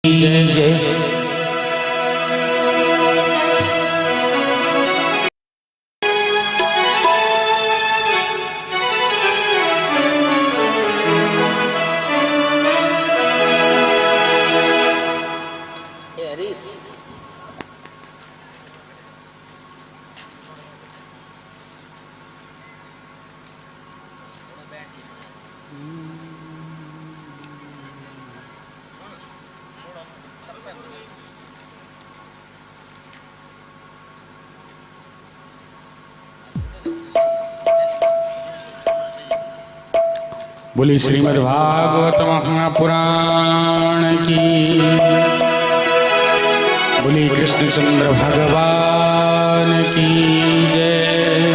जय जय। बोली श्रीमद् भागवत महापुराण की, बोली कृष्णचंद्र भगवान की जय।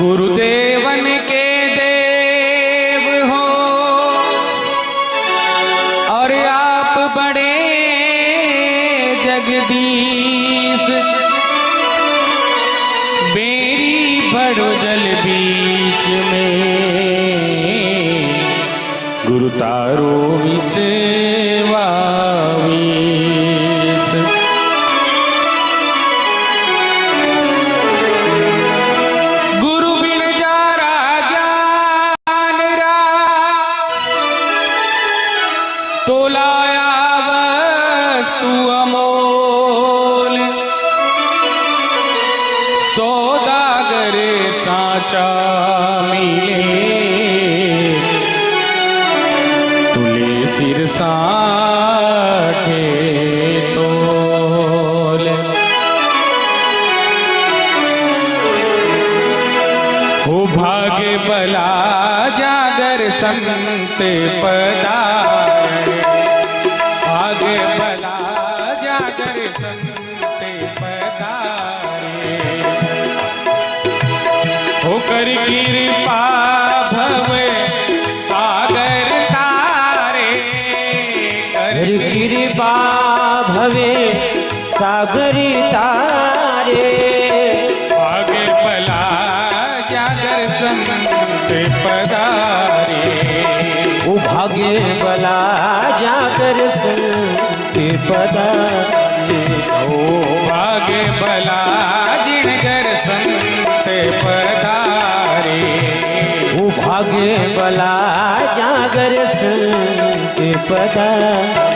गुरुदेवन के देव हो और आप बड़े जगदीश, बेरी भरो जल बीच में, गुरु तारो विसेवा वीस। गुरु बिन जारा ज्ञान रा, तोलाया वस्तु अमोल, सौदागर साचा मिले, तुले सिर साठे तोल। हो भाग्य बला जागर संत पधारे, भाग्य बला जागर संत पधारे, होकर कृपा भव सागर तारे, कर कृपा भवे सागरी तारे, भाग्य बला जागर संत पधारे, ओ भाग्य बला जाकर संत पधारे, ओ भाग्य बला जिणगर संत पधारे, ओ भाग्य बला जागर संत पधारे।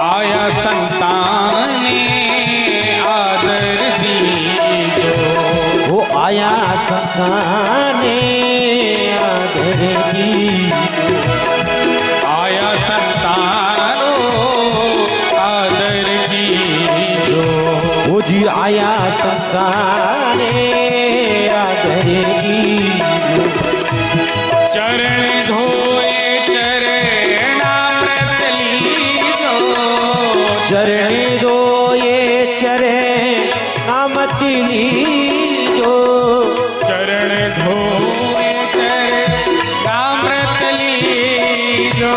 आया संताने आदर दीजो, वो आया संताने आदर दीजो, आया संतानो आदर दीजो, वो जी आया संताने आदर दीजो, चरण धोए चरणामृत लीजो, चरण दो ये चरणामृत लीजो, चरण धोए चरणामृत लीजो,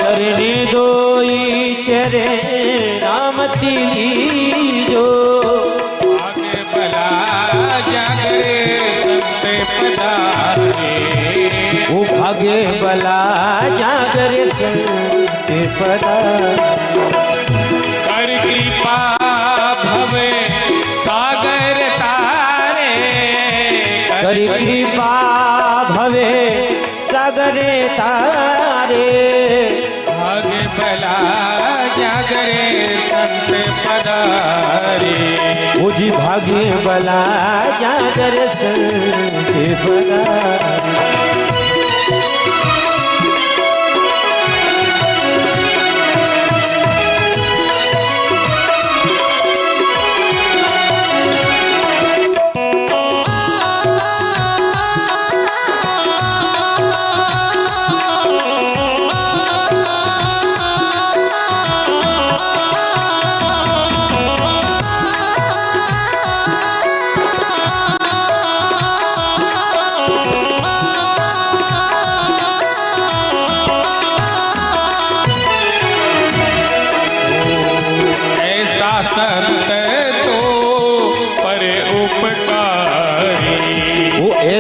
चरण दो ये चरणामृत लीजो, भाग्य बला जागर संत पधारे, वो भाग्य बला जागर संत पधारे, कर कृपा भवे सागर तारे, कर कृपा भवे सागर तारे, भाग्य बला जागरे संत पधारे, वो जी भाग्य बला जागर संत पधारे।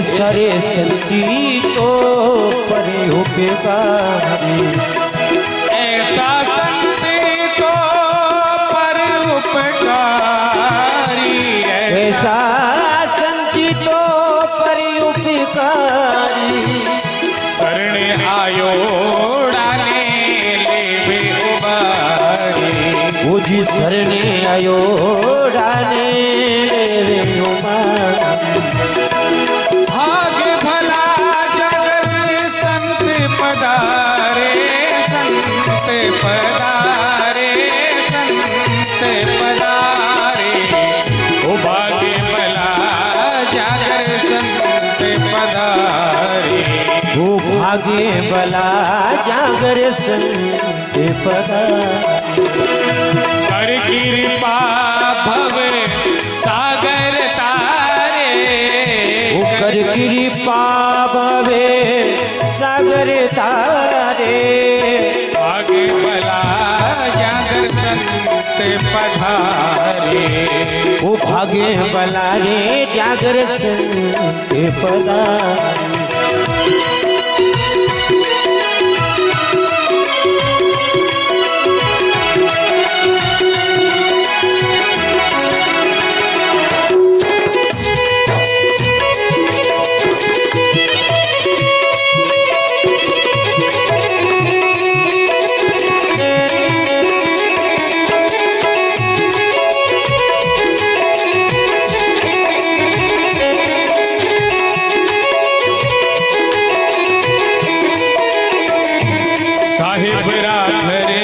सारे संती तो परे उपकारी, ऐसा संत तो पर उपकारी, ऐसा संती तो परे उपकारी। शरण आयो डाले लेवे उबारी, वो जी शरणे आयो डाले रे उबारी। भाग भला जगत संत पधारे, संत पधारे, संत पधारे। ओ भाग भला जागर संत पधारे, वो भागे बला जागर संत पधारे। कर कृपा भव सागर तारे, वो कर कृपा भवे सागर तारे। आगे भला जागर संत पधारे, वो भागे बला रे जागर संत पधारे। साहिब राधरे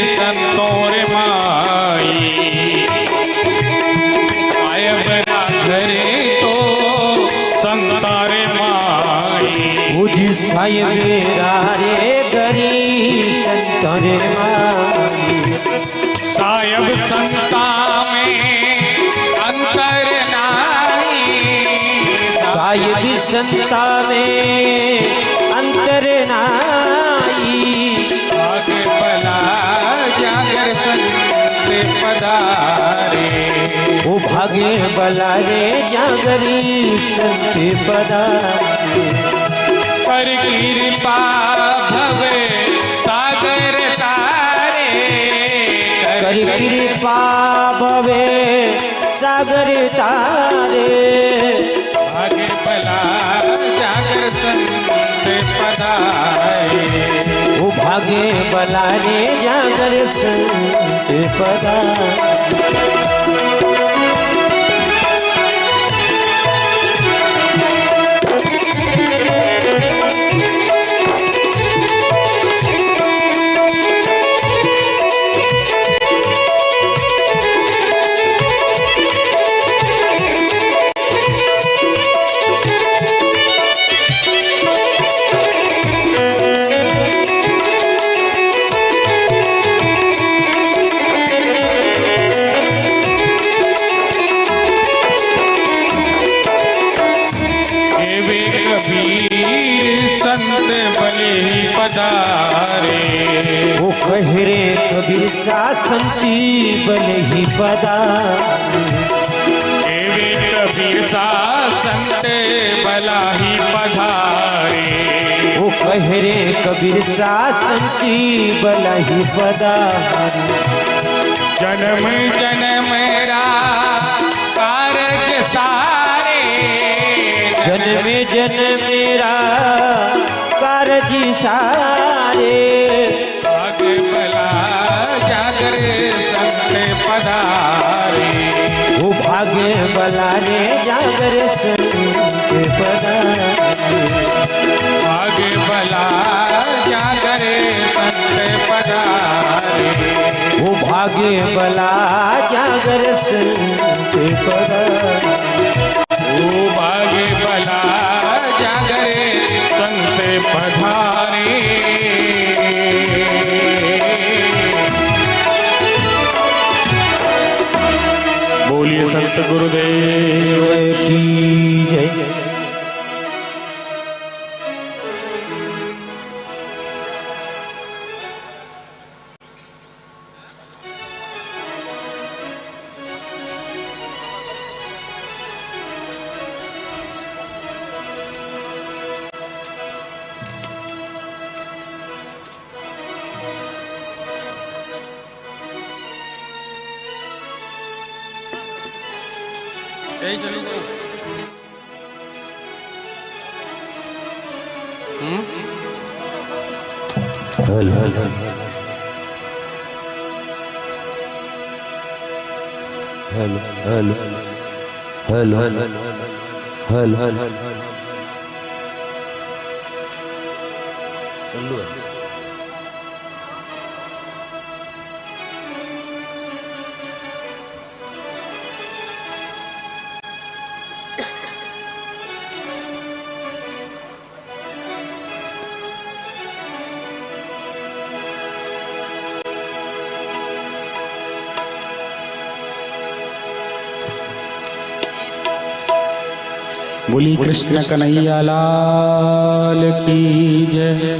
संतों रे माई, साहिब राधरे तो संतारे माई। मुझी साहिब रे गरी संतरे माई, साहिब संता में अंतर नाई, साहिब संता में अंतर नाई। आगे भला जागर संत पधारे, वो भागे बला रे जागरी संत पधारे। पर कृपा भवे सागर तारे, कर कृपा भवे सागर तारे। आगे भला जागर संत पधारे, वो भागे बला रे जागर संत पधारे। एवे कबीर संत भले ही पधारे, वो कहरे कबीर सा संती बले ही पधारे। एवे कबीर सा संत भला ही पधारे, वो कहरे कबीर सा संती बला ही पधारे। जन्म जन्म रा कारज सारे, जन्म जन्म मेरा कारजी सारे। भाग भला जागर संत पधारे, वो भागे बला रे जागर संत पधारे। भाग भला जागर संत पधारे, वो भागे बला जागर संत पधारे। ओ भाग्य भला जागर संत पधारे। बोलिए संत गुरुदेव की जय। यही चलो हल हल हल हल हल हल हल हल चलो बोली कृष्ण कन्हैया लाल की जय,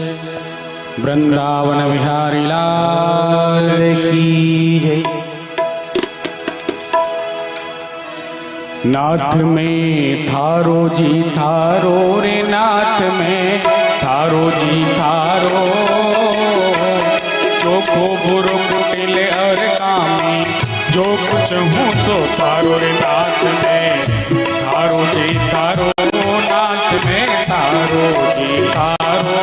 वृंदावन बिहारी लाल की जय। नाथ में थारो जी थारो रे, नाथ में थारो जी थारो, चोखो बुरो कुटिल और कामी, जो कुछ हूँ सो थारो रे। नाथ में थारो जी थारो, नाथ में थारो जी थारो,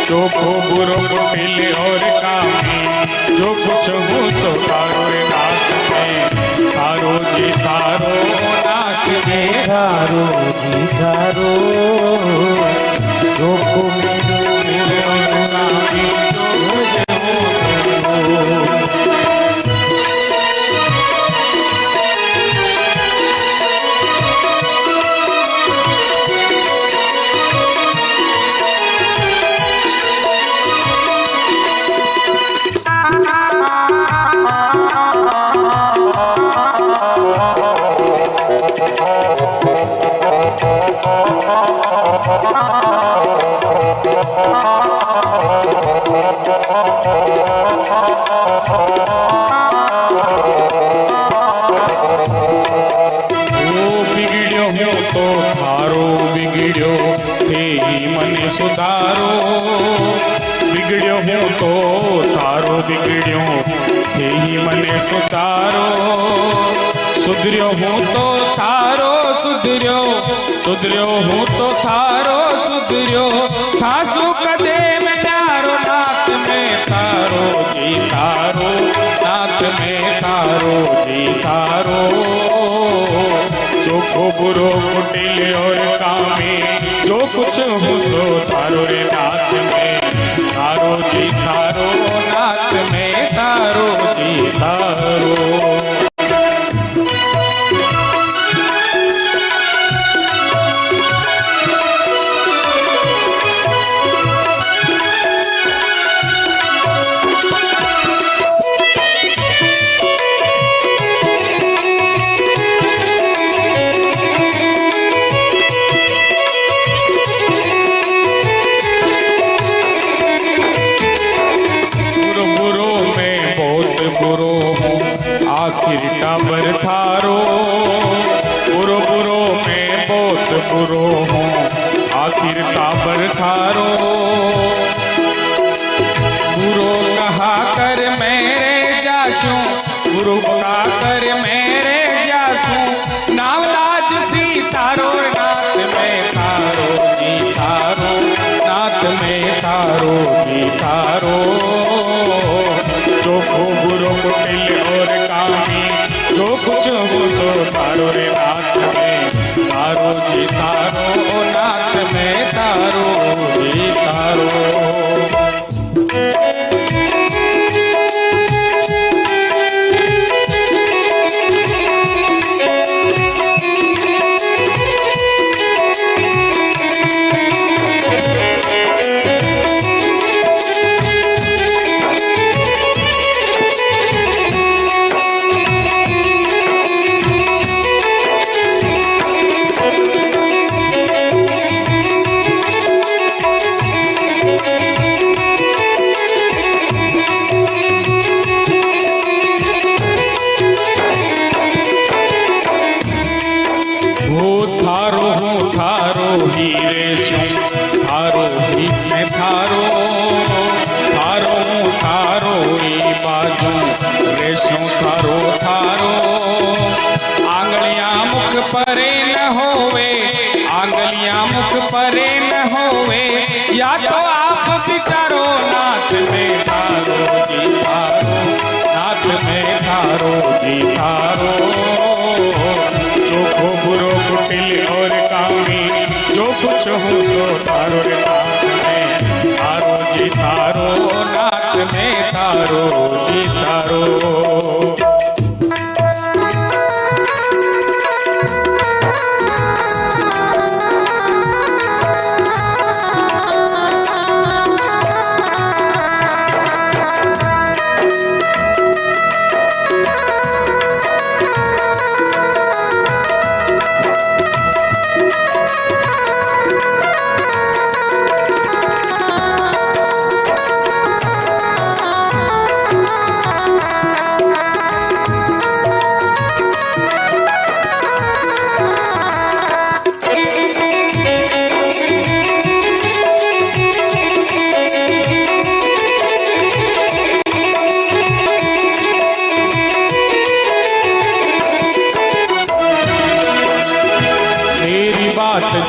चोखो बुरो कुटिल और कामी, जो कुछ हूँ सो थारो रे। नाथ में थारो जी थारो, नाथ में थारो जी थारो, जो को मेरे और कामी, जो कुछ हूँ बिगड़्यो हूँ तो थारो बिगड़्यो, थे ही मन सुधारो। बिगड़्यो हूँ तो थारो बिगड़्यो, थे ही मन सुधारो। सुधर्यो हूँ तो थारो सुधर्यो, सुधर्यो हूँ तो थारो सुधर्यो, थासु कदे में नारो। नाथ में थारो जी थारो, नाथ में थारो जी थारो, चोखो बुरो कुटिल और कामी, जो कुछ हूँ सो थारो रे। नाथ में थारो जी थारो, नाथ में थारो जी थारो। बुरो हूँ आखिर टाबर थारो, बुरो बुरो में बहुत बुरो हूँ आखिर टाबर थारो। बुरो कहा कर मेरे जासू, बुरो कहा कर मेरे जासू, नावलाज सी थारो। नाथ में थारो जी थारो, नाथ में थारो जी थारो, चोखो बुरो कुटिल और कामी, जो कुछ हो सो थारो रे। नाथ में थारो जी थारो, नाथ में थारो जी थारो। नामक परे न होवे, या तो आप विचारो नाथ में तारो जी तारो, नाथ में तारो जी तारो। चोखो बुरो कुटिल और कामी, जो कुछ हो सो तारो रे नाथ में तारो जी तारो, नाथ में तारो जी तारो।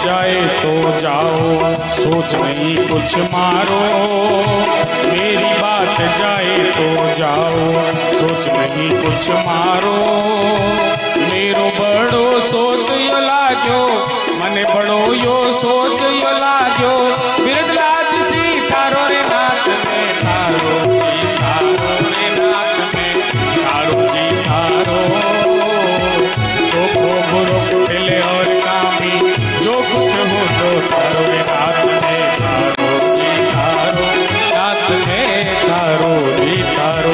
जाए तो जाओ, सोच नहीं कुछ मारो। मेरी बात जाए तो जाओ, सोच नहीं कुछ मारो। मेरो बड़ो सोच यो लाग्यो, मने बड़ो यो सोच यो लाग्यो। बिरदलाज सी थारो रे नाथ में थारो जी थारो रे नाथ में थारो जी थारो। चोखो बुरो कुटिल और कामी, जो कुछ हो सो तारो रे नाथ में तारो जी तारो, नाथ में तारो जी तारो।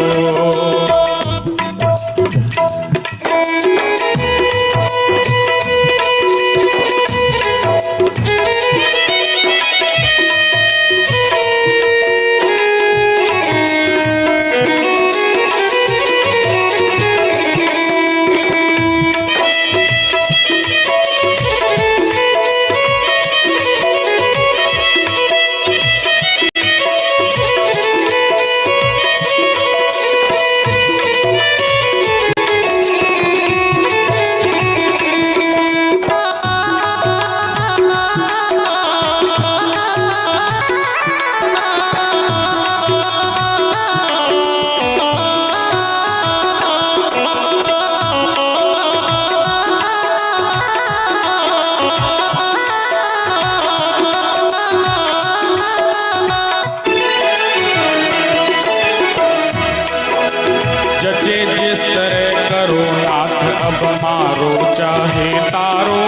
जचे जिस तरह करो नाथ अब मारो चाहे तारो।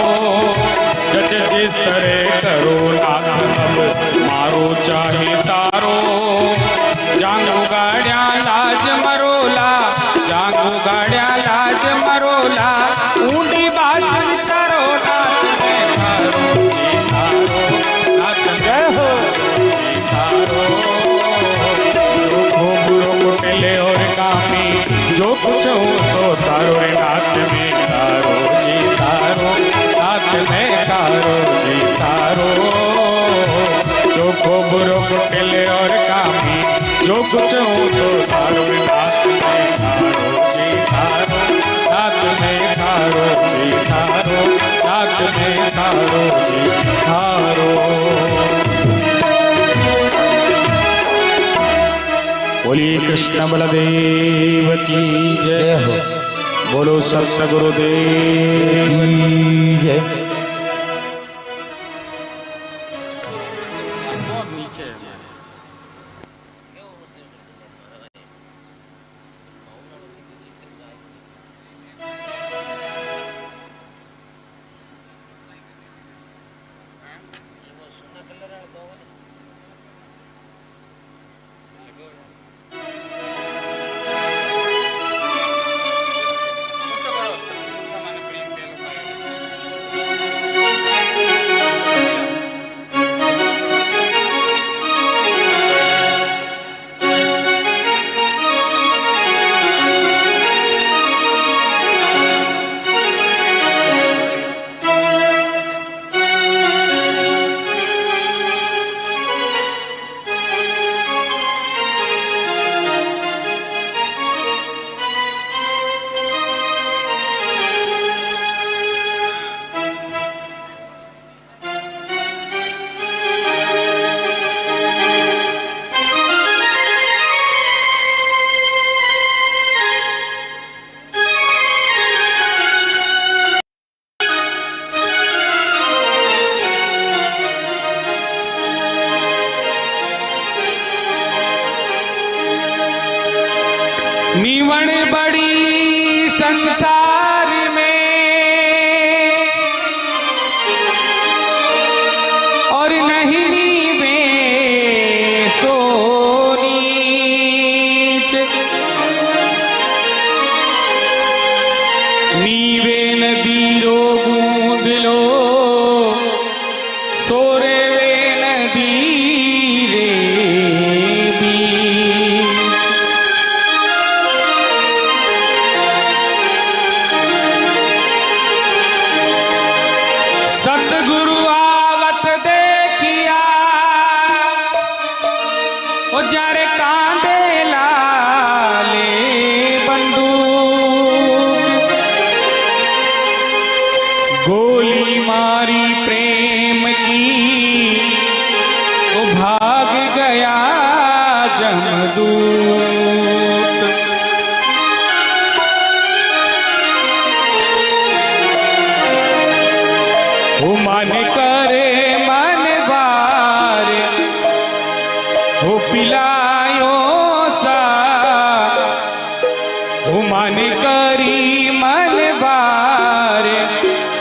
जचे जिस तरह करो नाथ अब मारो चाहे तारो। जांगू गाड़िया लाज मरोला, जांगू गाड़िया लाज मरोला। ऊंडी बाज विचारो नाथ में तारो जी तारो, नाथ में हो जी तारो। चोखो बुरो कुटिल और कामी, जो कुछ हो सो तारो रे नाथ में तारो जी तारो, नाथ में तारो जी तारो। चोखो बुरो कुटिल और कामी, जो कुछ हो सो तारो रे नाथ में तारो जी तारो, नाथ में तारो जी तारो, नाथ में तारो जी तारो। बोलिए कृष्ण बलदेव की जय हो। बोलो सतगुरुदेव की जय। संसार में और नहीं नीवे सो नीच नीवे नदीरो बूंद लो सोरे वे नदी रे बीच सतगुरु आवत देखिया ओ जारे कांदे लाले बंदूक गोली मारी प्रेम की वो भाग गया जमदूत वो मन करे मन बार वो पिलायो सा वो मन करी मन बार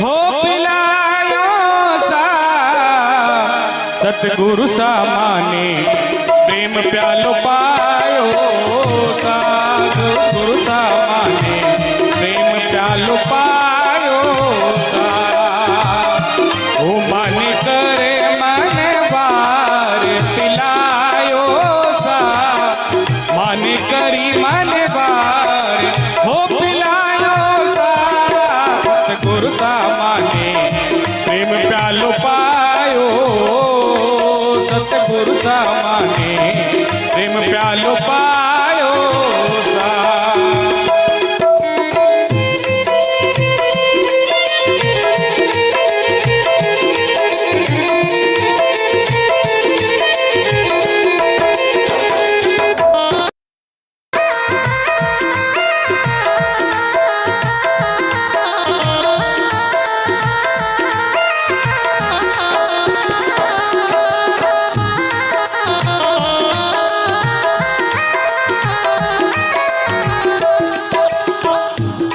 हो पिलायो सा सतगुरु सा माने प्रेम प्यालो पायो सा गुरु सा माने प्रेम प्यालो पायो सा ओ मन करे मन बार पिलायो सा मन करी मन बार हो पिलायो सा सतगुरु सा माने प्रेम प्यालो पायो सतगुरु सा माने प्रेम प्यालो पायो सा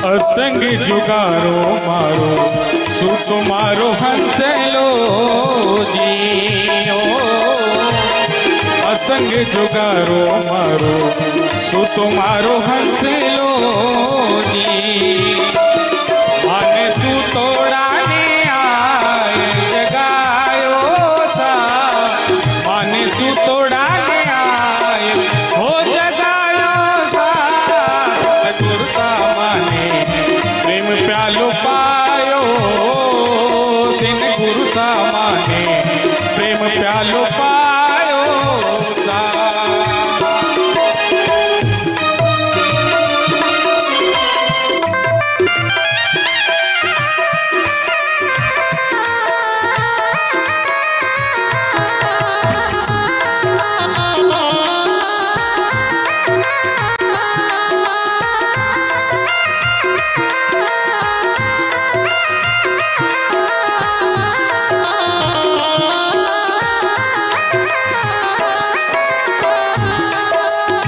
असंग जुगारो मारो सुतो मारो हंस लो जियो असंग जुगारो मारो सुतो मारो हंस लो जी माने सुतोड़ाने आए जगायो सा माने सुतोड़ाने आए हो जगायो सा सतगुरु सा माने प्रेम प्यालो पायो दिन गुरु सा माने प्रेम प्यालो पायो सा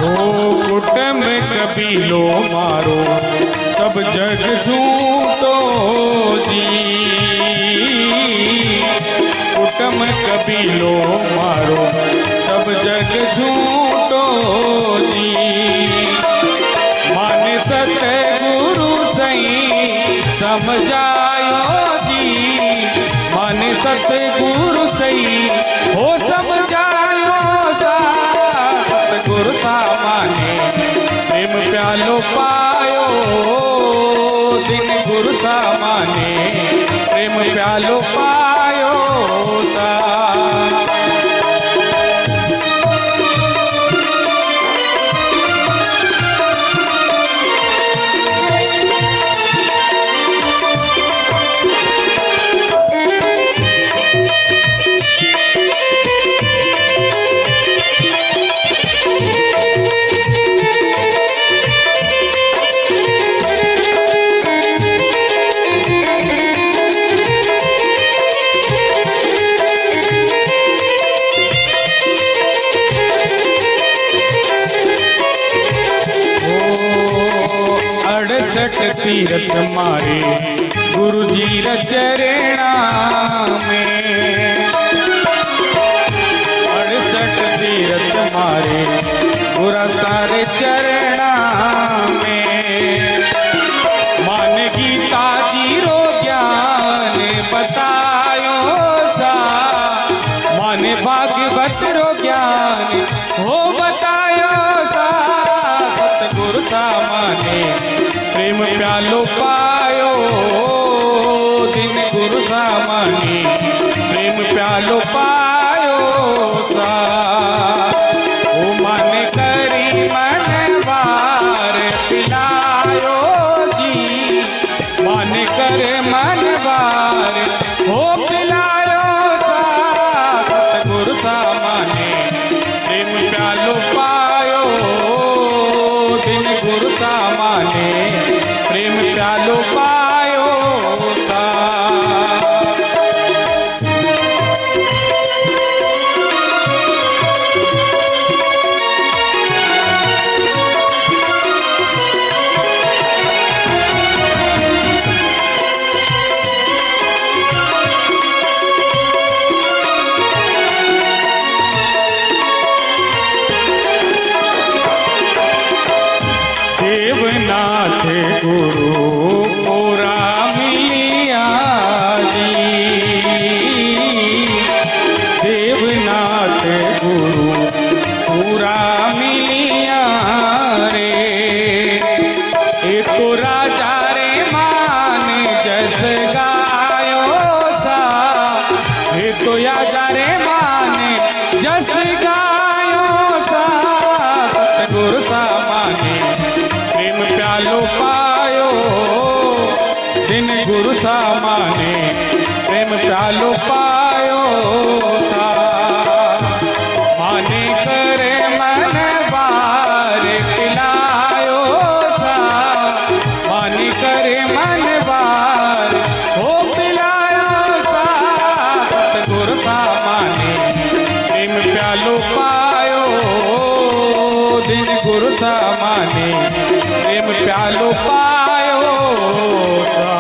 कुटुंब कबीलो मारो सब जग झूठो जी कुटुंब कबीलो मारो सब जग झूठो जी माने सतगुरु सही समझायो जी माने सतगुरु सही हो समझायो सा सतगुरु सा माने प्रेम प्यालो पायो दिन गुरु सा माने प्रेम प्यालो पायो सा तीरथ मारे गुरु जी रा चरणा में। 68 तीरथ मारे गुरा सारे चरणा में। मान गीता जी रो ज्ञान बतायो सा, मान भागवत रो ज्ञान हो बतायो सा। सतगुरु सा माने प्रेम प्यालो पायो, दिन गुरु सा माने प्रेम प्यालो पायो सा। ओ माने करी मन बार पिलायो जी, माने करे मन बार हो पिलायो सा। सतगुरु सा माने प्रेम प्यालो पायो, दिन गुरु सा माने प्रेम प्यालो पायो सा। देवनाथ गुरु पूरा मिलिया जी, देवनाथ गुरु पूरा मिलिया रे। एक तो राजा रे मान जस गायो सा, एक तो राजा रे मान जस गायो सा। सतगुरु सा माने प्रेम प्यालो पायो, दिन गुरु सा माने प्रेम प्यालो पायो सा। माने करे मन बार पिलायो सा, माने करे मन बार हो पिलायो सा। सतगुरु सा माने प्रेम प्यालो पायो, दिन गुरु सा माने प्रेम प्यालो पायो सा।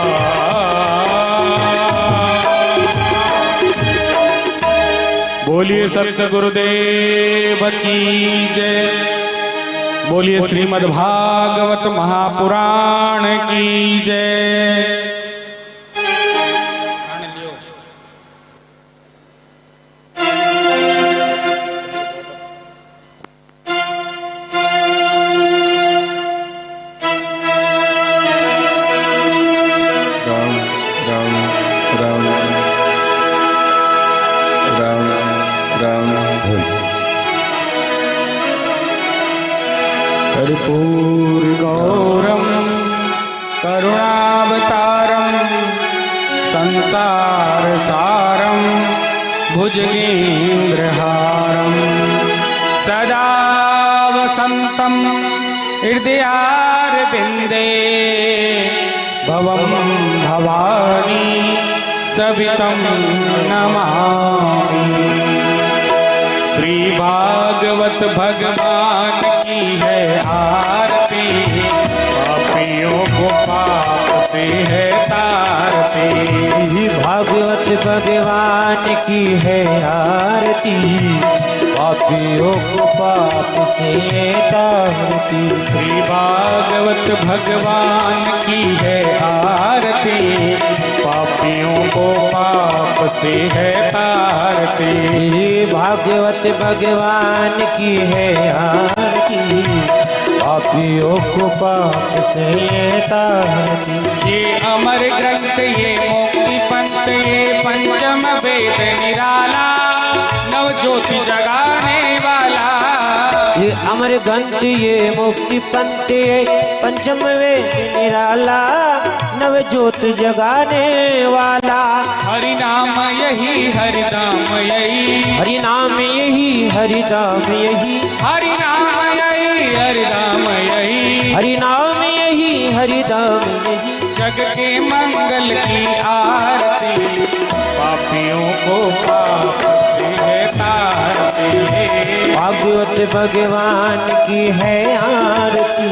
बोलिए सत्य गुरुदेव की जय, बोलिए श्रीमद् भागवत महापुराण की जय। कर्पूर गौरम करुणावतारम संसार सारम भुजगेन्द्रहारम सदा वसंतम हृदयारविंदे भवम भवानी सवितम नमामि। श्री भागवत भगवान की है आरती, पापियों को पाप से है तारती। भागवत भगवान की है आरती, पापियों को पाप से तारती। श्री भागवत भगवान की है आरती, पापियों को पाप से है तारती। भागवत भगवान की है आरती, पापियों को पाप से तारती। ये अमर ग्रंथ ये मुक्ति पंथ ये पंचम वेद निराला, नव ज्योति जगाने वाला। ये अमर ग्रंथ ये मुक्ति पंथ ये पंचम वेद निराला, नव ज्योत जगाने वाला। हरि नाम यही हरि नाम यही, हरि नाम यही हरि नाम यही, हरि नाम यही हरि नाम यही, हरि नाम यही हरि नाम यही। जग के मंगल की आरती, पापियों को पाप से है तारती। भागवत भगवान की है आरती,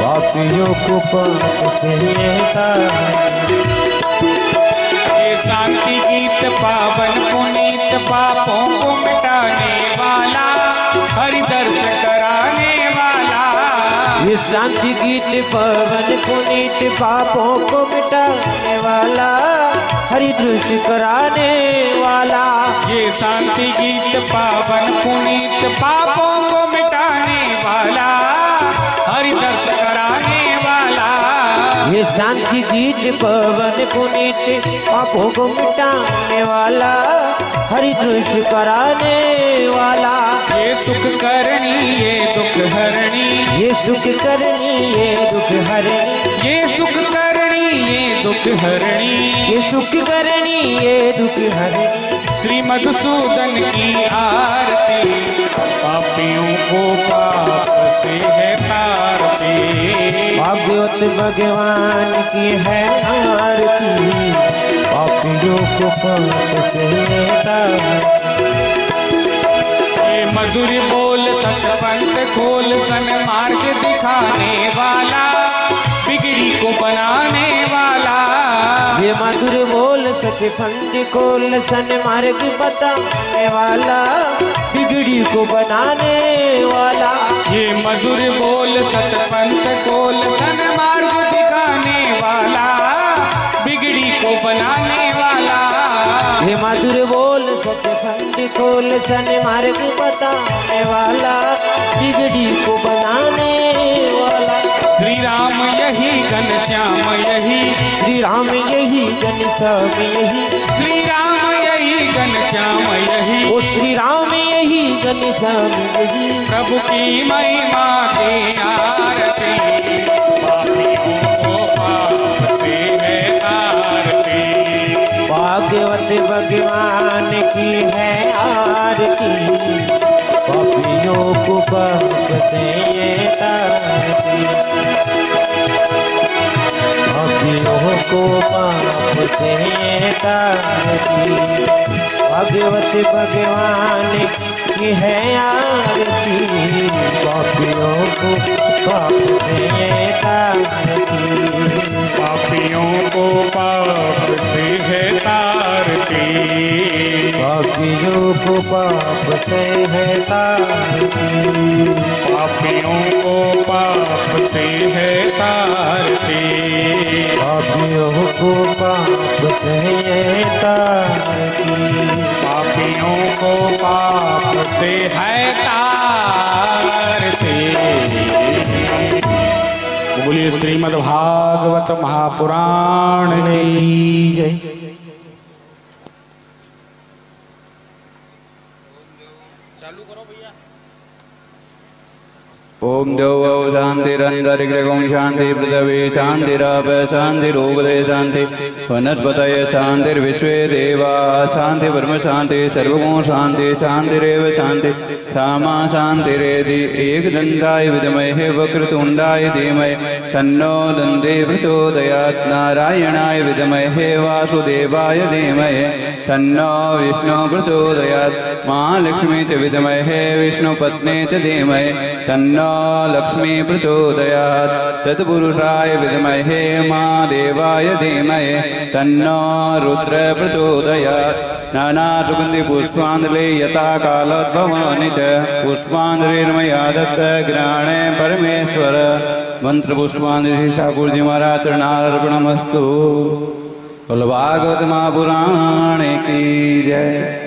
पापियों को पाप से ये शांति गीत पावन पुनीत पापों को मिटाने वाला, हरि दर्श कराने वाला। ये शांति गीत पावन पुनीत पापों को मिटाने वाला, हरि दृश्य कराने वाला। ये शांति गीत पावन पुनीत पापों को मिटाने वाला, हरि दर्श कराने वाला। ये शांति गीत पवन पुनीत पापों को मिटाने वाला, हरि दृश्य कराने वाला। ये सुख करनी ये दुख हरणी, ये सुख करनी ये दुख हरणी, ये सुख करनी ये दुख हरणी, ये सुख करनी ये दुख हरणी। श्री मधुसूदन की आरती, पापियों को पाप से है तारती। भागवत भगवान की है आरती, पापियों को पाप से ये मधुर बोल सतपंथ खोल सन्मार्ग दिखाने वाला, बिगड़ी को बनाने वाला। ये मधुर बोल सतपंथ खोल सन्मार्ग बताने वाला, बिगड़ी को बनाने वाला। ये मधुर बोल सतपंथ खोल सन्मार्ग दिखाने वाला, बिगड़ी को बनाने वाला। ये मधुर बोल सतपंथ खोल सन्मार्ग बताने वाला, बिगड़ी को बनाने वाला। श्री राम यही घनश्याम यही, श्री राम यही घनश्याम यही, श्री राम यही घनश्याम यही। ओ श्री राम यही घनश्याम यही। प्रभु की महिमा की आरती, पापियों को पाप से है तारती। भागवत भगवान की है आरती, पापियों को पाप से ये तारती। पापियों को पाप से ये तारती। भागवत भगवान की है आरती, पापियों को पाप से ये तारती। पापियों को पाप से है तारती, पापियों को पाप से है तारती। पापियों को पाप से है तारती। पापियों को पाप से है तारती। पापियों को पाप से है तारती। बोलिए श्रीमद् भागवत महापुराण की जय। ओम देवो शांतिरंतरिक्षं शांति पृथ्वी शांतिराप शांतिरोगदे शांति वनस्पतये शांतिर्विश्वे देवा शांति ब्रह्म शांति सर्वगुण शांति शांतिरेव शांति सामा शांतिरेधि एकदंताय विद्महे वक्रतुंडाय धीमहि तन्नो दन्ते प्रचोदयात् नारायणाय विद्महे वासुदेवाय धीमहि तन्नो विष्णु प्रचोदयात् महालक्ष्मी च विद्महे विष्णुपत्नी च धीमहि तन्नो लक्ष्मी प्रचोदयात् तत्पुरुषाय विद्महे महादेवाय धीमहि तन्नो रुद्र प्रचोदयात् नानासुगन्धि पुष्पाञ्जलि यथा कालोद्भवानि च पुष्पाञ्जलिर्मया दत्त ग्रहणे परमेश्वर मंत्र पुष्पाञ्जलि ठाकुर जी महाराज चरणार्पणमस्तु। बोलो भागवत महापुराण की जय।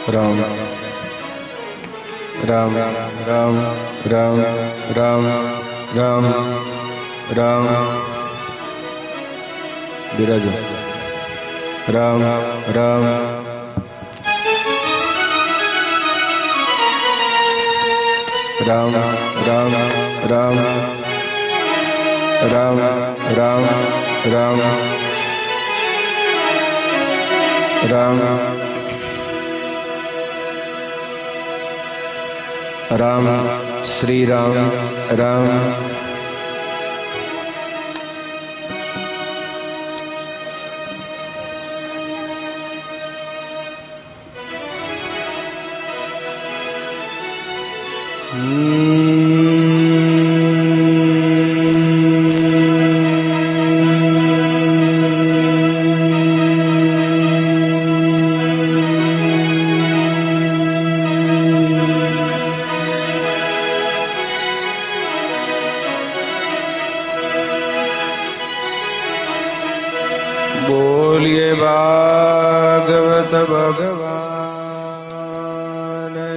राम राम राम राम राम राम राम विराज राम राम राम राम राम राम राम राम राम राम श्री राम राम बोलिए भागवत भगवान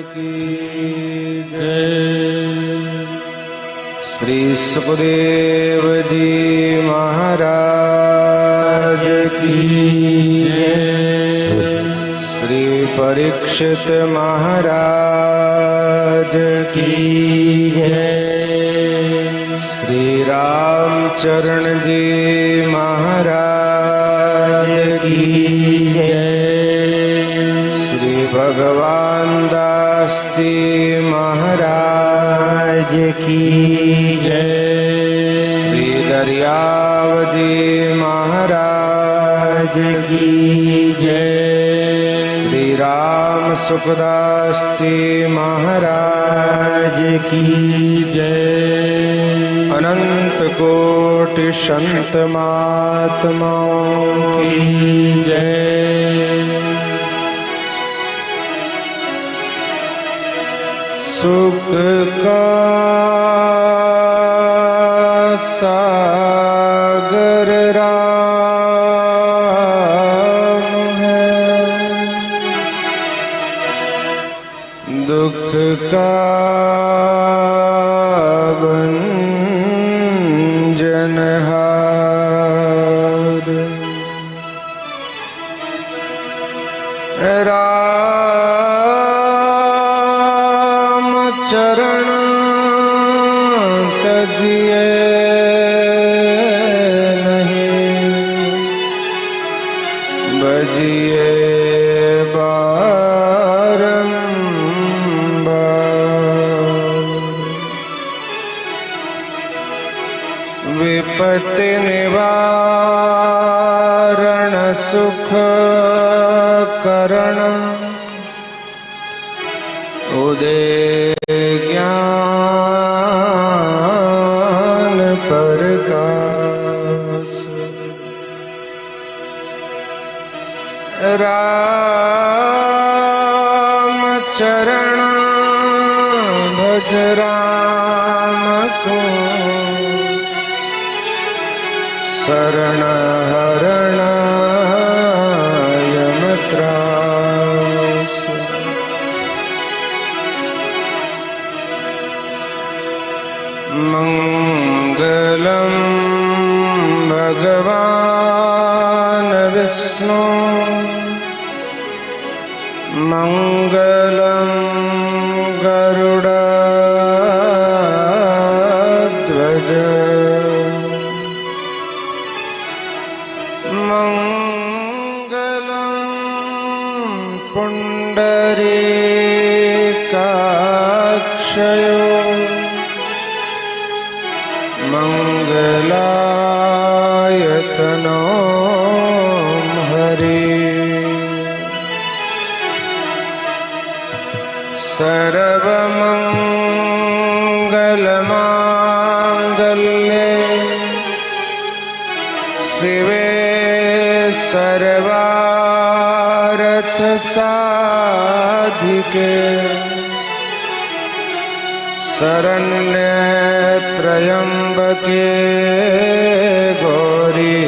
की जय। श्री सुखदेव जी महाराज की जय। श्री परीक्षित महाराज की जय। श्री रामचरण जी महाराज की जय। श्री भगवान दास जी महाराज की जय। श्री दरियाव जी महाराज की जय। श्री राम सुखदास जी महाराज की जय। अनंत कोटि संत महात्माओं की जय। सुख का सागर राम है, दुख का भंजनहार। राम चरण तजिए नहीं, बजिए विपत्ति निवारण सुख करण, उदय ज्ञान प्रकाश। राम चरण भज राम को, शरण हरण यम त्रास। मंगलम भगवान विष्णु, मंगलम गरुड़ध्वज, मंगलम पुंडरीकाक्षयो, मंगलायतनो हरि। सर्वमंगलमांगल्ये शिवे सर्वार्थ साधिके, शरण्ये त्र्यंबके गौरी,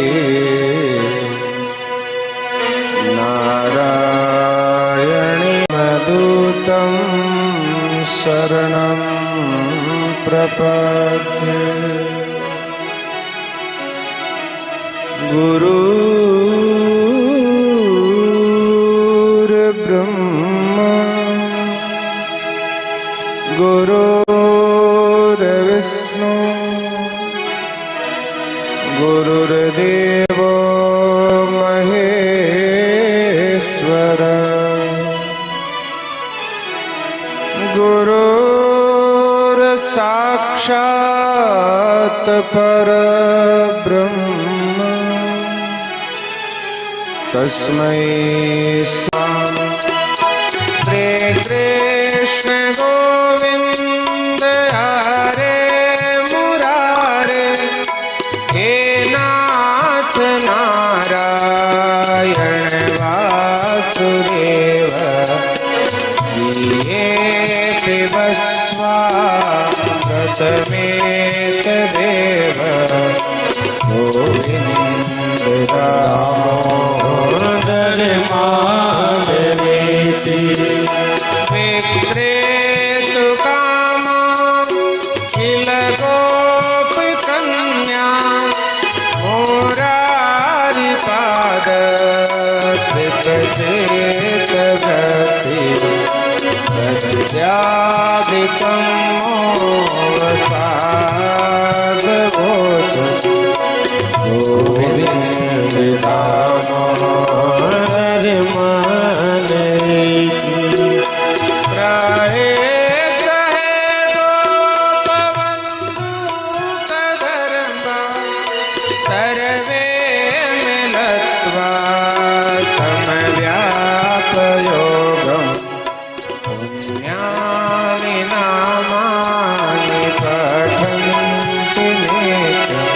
नारायणी मधुतं शरणं प्रपद्ये। गुरुर्ब्रह्मा गुरुर्विष्णु गुरुर्देवो महेश्वर, गुरुर्साक्षात् परब्रह्म, तस्मै श्री कृष्ण गोविंद पिबस्वामृतमेतदेव गोविन्द दामोदर माधवेति विक्रेतु कामा किल गोपकन्या मुरारिपाद कृतचेतगति तद्यादिकं मोवसादवोच गोविन्द दामोदर माधवेति प्रहेत है गोपवन्दु सधर्मा सर्वे मिलत्वा समव्यापयोगम् पुण्यानि नामानि पठन्ति नित्यं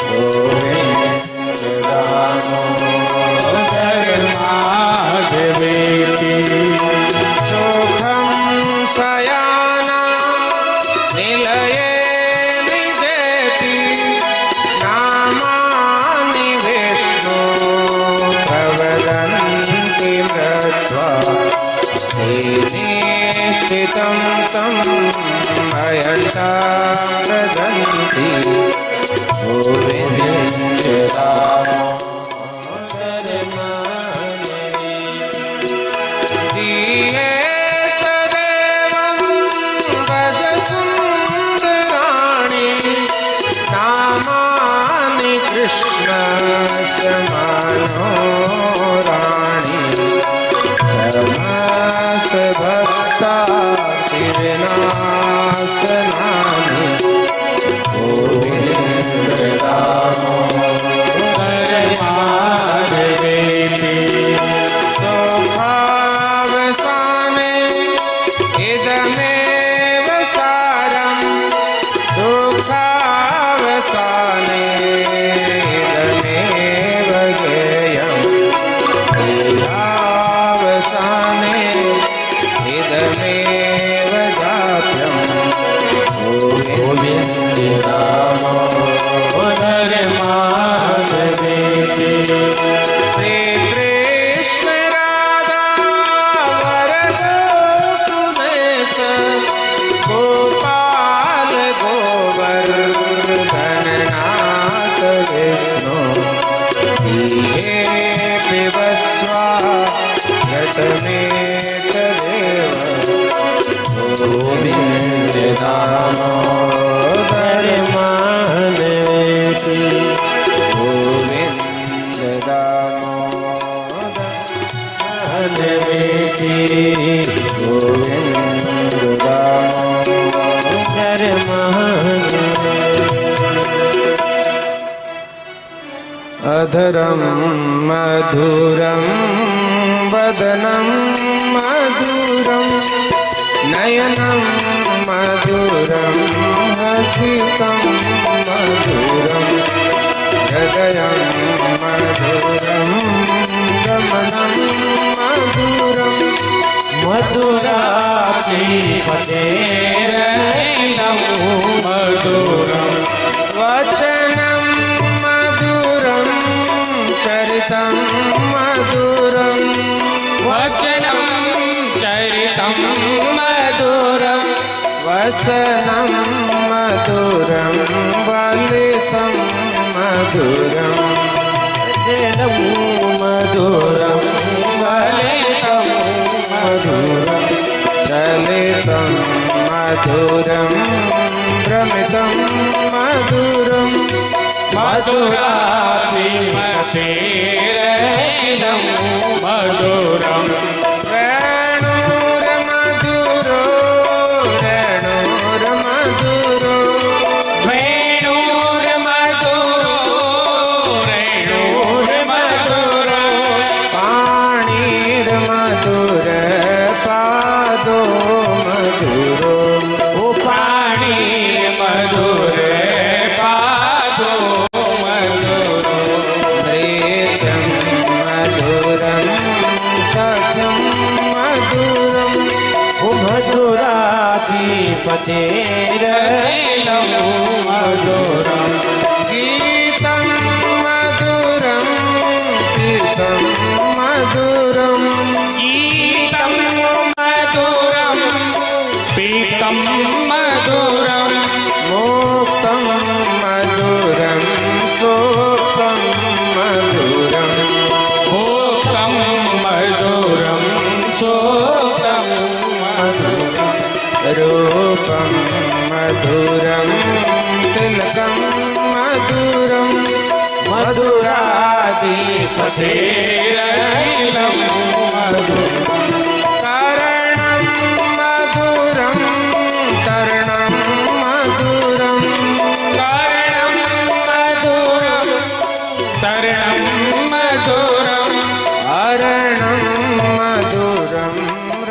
गोविन्द दामोदर माधवेति सुखं शयाना निलये निजेति नामानि विष्णु प्रवदन्ति मृत्वा स्थितं तं अयन्तादन्ति गोविन्द दामोदर माधवेति दिये सदैवं भज सुन्दराणि नामानि कृष्णस्य मनोराणि समस्त भक्तातिविनाशनानि गोविन्द दामोदर माधवेति स्वभावसाने इदमेव सारं दुःखावसाने इदमेव ज्ञेयम् लीलावसाने इदमेव जाप्यं गोविन्द दामोदर माधवेति श्रीकृष्ण राधा वरद कुमेश गोपाल गोवर्धननाथ विष्णु दिये पिबस्वामृतमेतदेव गोविन्द दामोदर माधवेति गोविन्द दामोदर माधवेति गोविन्द दामोदर माधवेति अधरं मधुरं वदनं मधुरं नयनं मधुरं हसितं मधुरं हृदयं मधुरं गमनं मधुरं मधुरातिपतेरैलं मधुरं वचनं मधुरं चरितं मधुरं वचनं चरितं मधुरं वसनं मधुरं वलितं मधुरं जलं मधुरं वलितं मधुरं चलितं मधुरं भ्रमितं मधुरं मधुरातिपतेरैलं मधुरं वेणुर्मधुरो वेणुर्मधुरो वेणुर्मधुरो वेणुर्मधुरो पाणिर्मधुर पादो मधुरो ओ पाणिर्मधुर पादो मधुरो मधुरं सख्यं मधुरं मधुराधिपतेरखिलं मधुरम् गीतं मधुरं गीतं मधुरं गीतं मधुरं पीतं मधुरं मोक्तं मधुरं सोक्तं मधुरं भोक्तं मधुरं शोक्तं मधुरं रूपं मधुरं तिलकं मधुरं मधुराधिपतेरखिलं मधुरम् करणं मधुरं तरणं मधुरं कारणं मधुरं तरणं मधुरं हरणं मधुरं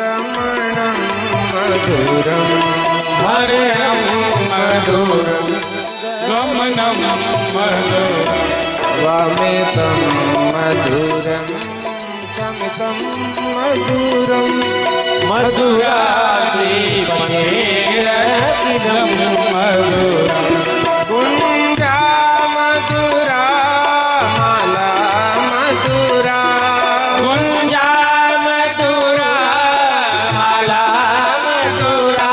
रमणं मधुरं हरणं मधुरं गमनं मधुरं वामेतं मधुरं समितं मधुरं मधुराधिपतेरखिलं मधुरम् गुञ्जा मधुरा माला मधुरा गुञ्जा मधुरा माला मधुरा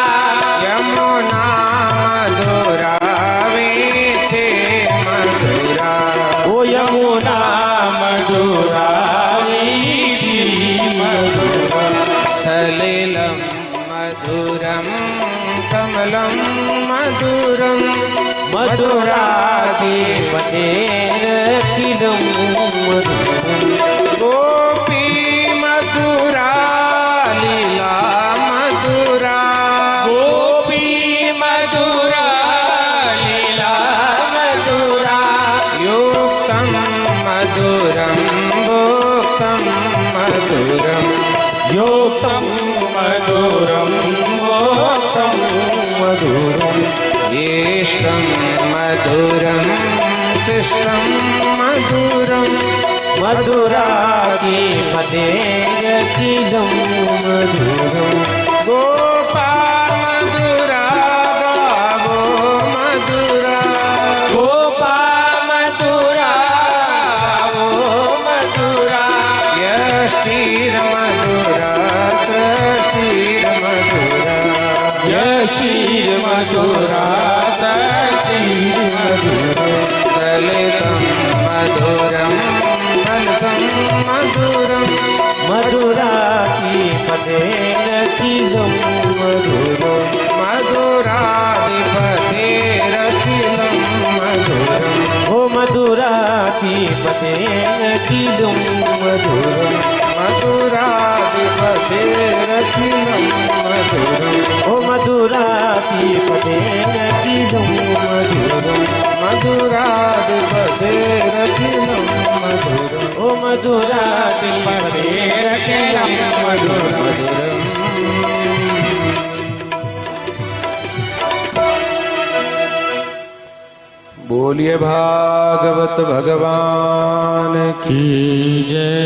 यमुना मधुरा वीथे मधुरा ओ यमुना मधुरा वीथी मधुरा सलिलं मधुरं कमलं मधुरं मधुराधिपतेरखिलं मधुरम् गोपी मधुरा लीला मधुरा गोपी मधुरा लीला मधुरा युक्तं मधुरं भोक्तं मधुरं योक्तं मधुरं मोक्तं मधुरम् येष्टं मधुरं शिष्टं मधुरं मधुराधिपतेरखिलं मधुरम् गोपा मधुरा गावो मधुरा गोपा मधुरा वो मधुरा यष्टिर्मधुरा सृष्टिर्मधुरा यष्टिर्मधुरा सचिर्मधुरा ललितं मधुरं फलितं मधुरं मधुराधिपतेरखिलं मधुरम् मधुराधिपतेरखिलं मधुरं ओ मधुराधिपतेरखिलं मधुरम् मधुराधिपतेरखिलं मधुरं ओ मधुराधिपतेरखिलं मधुरम् मधुराधिपतेरखिलं मधुरं ओ मधुराधिपतेरखिलं मधुरम् बोलिए भागवत भगवान की की जय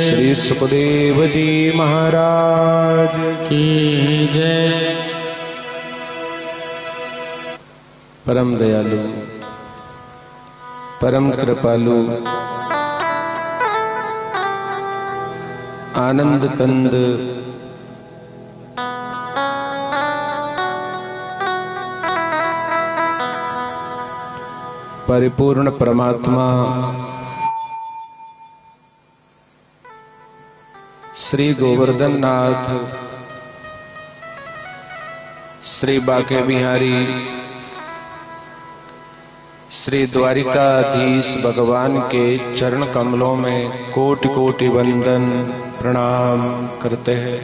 श्री सुखदेव जी महाराज की जय परम दयालु परम कृपालु आनंद कंद परिपूर्ण परमात्मा श्री गोवर्धन नाथ श्री बाके बिहारी श्री द्वारिकाधीश भगवान के चरण कमलों में कोटि कोटि वंदन प्रणाम करते हैं।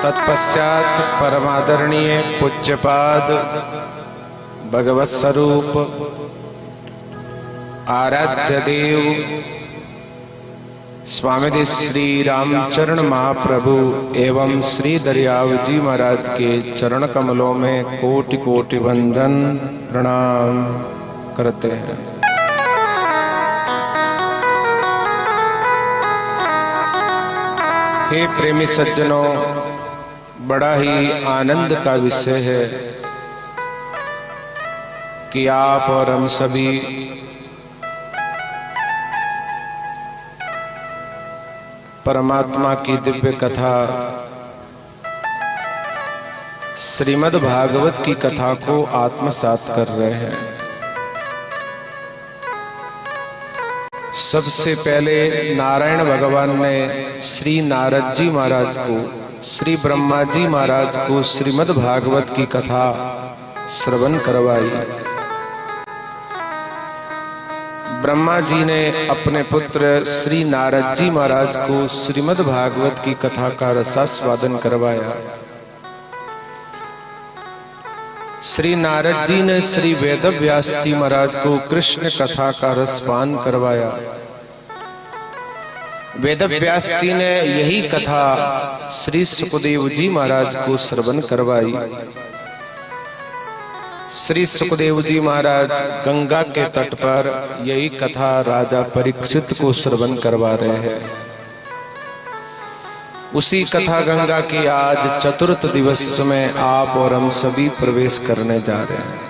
तत्पश्चात परमादरणीय पूज्यपाद भगवत स्वरूप आराध्य देव स्वामी श्री रामचरण महाप्रभु एवं श्री दरियाव जी महाराज के चरण कमलों में कोटि कोटि वंदन प्रणाम करते हैं। हे प्रेमी सज्जनों, बड़ा ही आनंद का विषय है कि आप और हम सभी परमात्मा की दिव्य कथा श्रीमद् भागवत की कथा को आत्मसात कर रहे हैं। सबसे पहले नारायण भगवान ने श्री नारद जी महाराज को, श्री ब्रह्मा जी महाराज को श्रीमद् भागवत की कथा श्रवण करवाई। ब्रह्मा जी ने अपने पुत्र श्री नारद जी महाराज को श्रीमद् भागवत की कथा का रसास्वादन करवाया। श्री नारद जी ने श्री वेदव्यास जी महाराज को कृष्ण कथा का रसपान करवाया। वेदव्यास जी ने यही कथा श्री सुखदेव जी महाराज को श्रवण करवाई। श्री सुखदेव जी महाराज गंगा के तट पर यही कथा राजा परीक्षित को श्रवण करवा रहे हैं। उसी कथा गंगा के आज चतुर्थ दिवस में आप और हम सभी प्रवेश करने जा रहे हैं।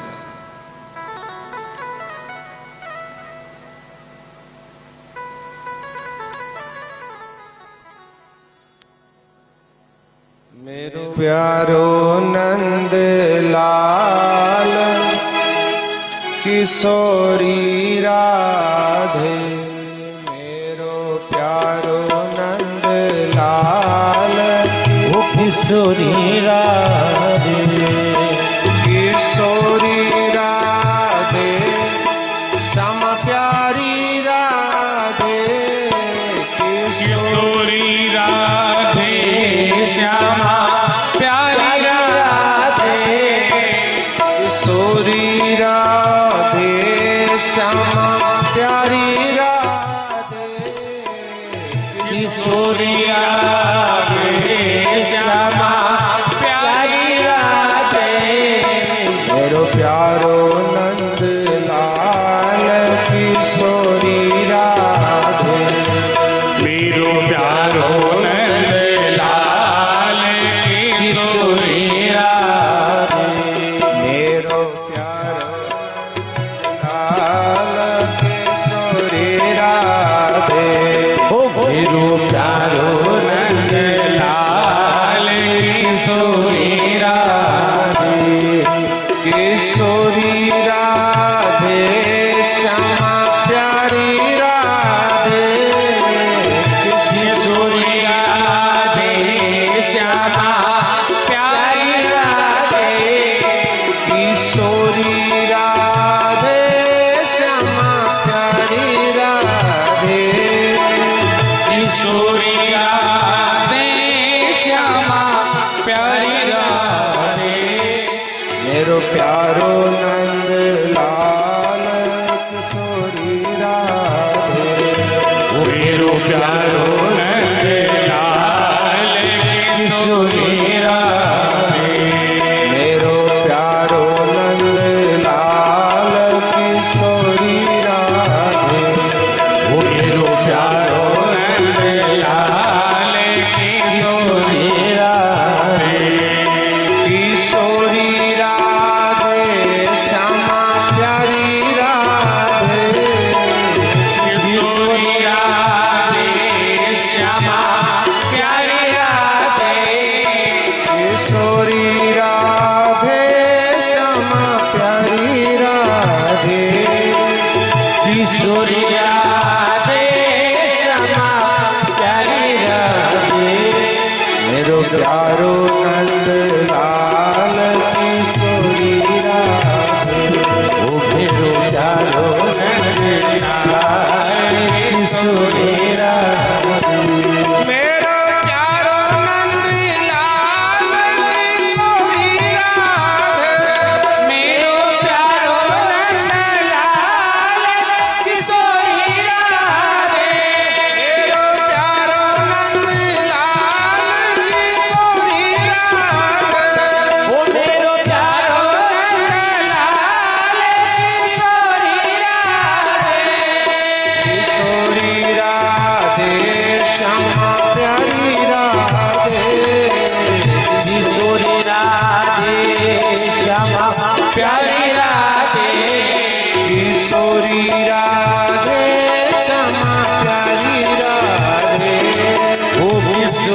मेरो प्यारो नंद लाल किशोरी राधे, मेरो प्यारो नंद लाल किशोरी राधे, किशोरी राधे सम प्यारी राधे, किशोरी राधे श्यामा प्यारी राधे, किशोरी राधे श्यामा प्यारी राधे, किशोरी राधे श्यामा प्यारी राधे, मेरो प्यारो नंद लाल किशोरी राधे, मेरो प्यारो नंद लाल किशोरी राधे, मेरो प्यारो लाल किशोरी राधे, ओ मेरो प्यारो नंद लाल किशोरी राधे, किशोरी राधे श्यामा प्यारी राधे, किशोरी राधे श्यामा प्यारी राधे, किशोरी राधे श्यामा प्यारी राधे, किशोरी राधे श्यामा प्यारी राधे, मेरो प्यारो नंद लाल किशोरी राधे, मेरो प्यारो नंद लाल किशोरी राधे, मेरो प्यारो नंद लाल किशोरी राधे, मेरो प्यारो नंद लाल किशोरी राधे, किशोरी राधे श्यामा प्यारी राधे, किशोरी राधे श्यामा प्यारी राधे, किशोरी राधे श्यामा प्यारी राधे, किशोरी राधे श्यामा प्यारी राधे, मेरो प्यारो नंद लाल किशोरी राधे, ओ मेरो प्यारो नंद लाल किशोरी राधे, मेरो प्यारो नंद लाल किशोरी राधे, मेरो प्यारो नंद लाल किशोरी राधे, मेरो प्यारो नंद लाल किशोरी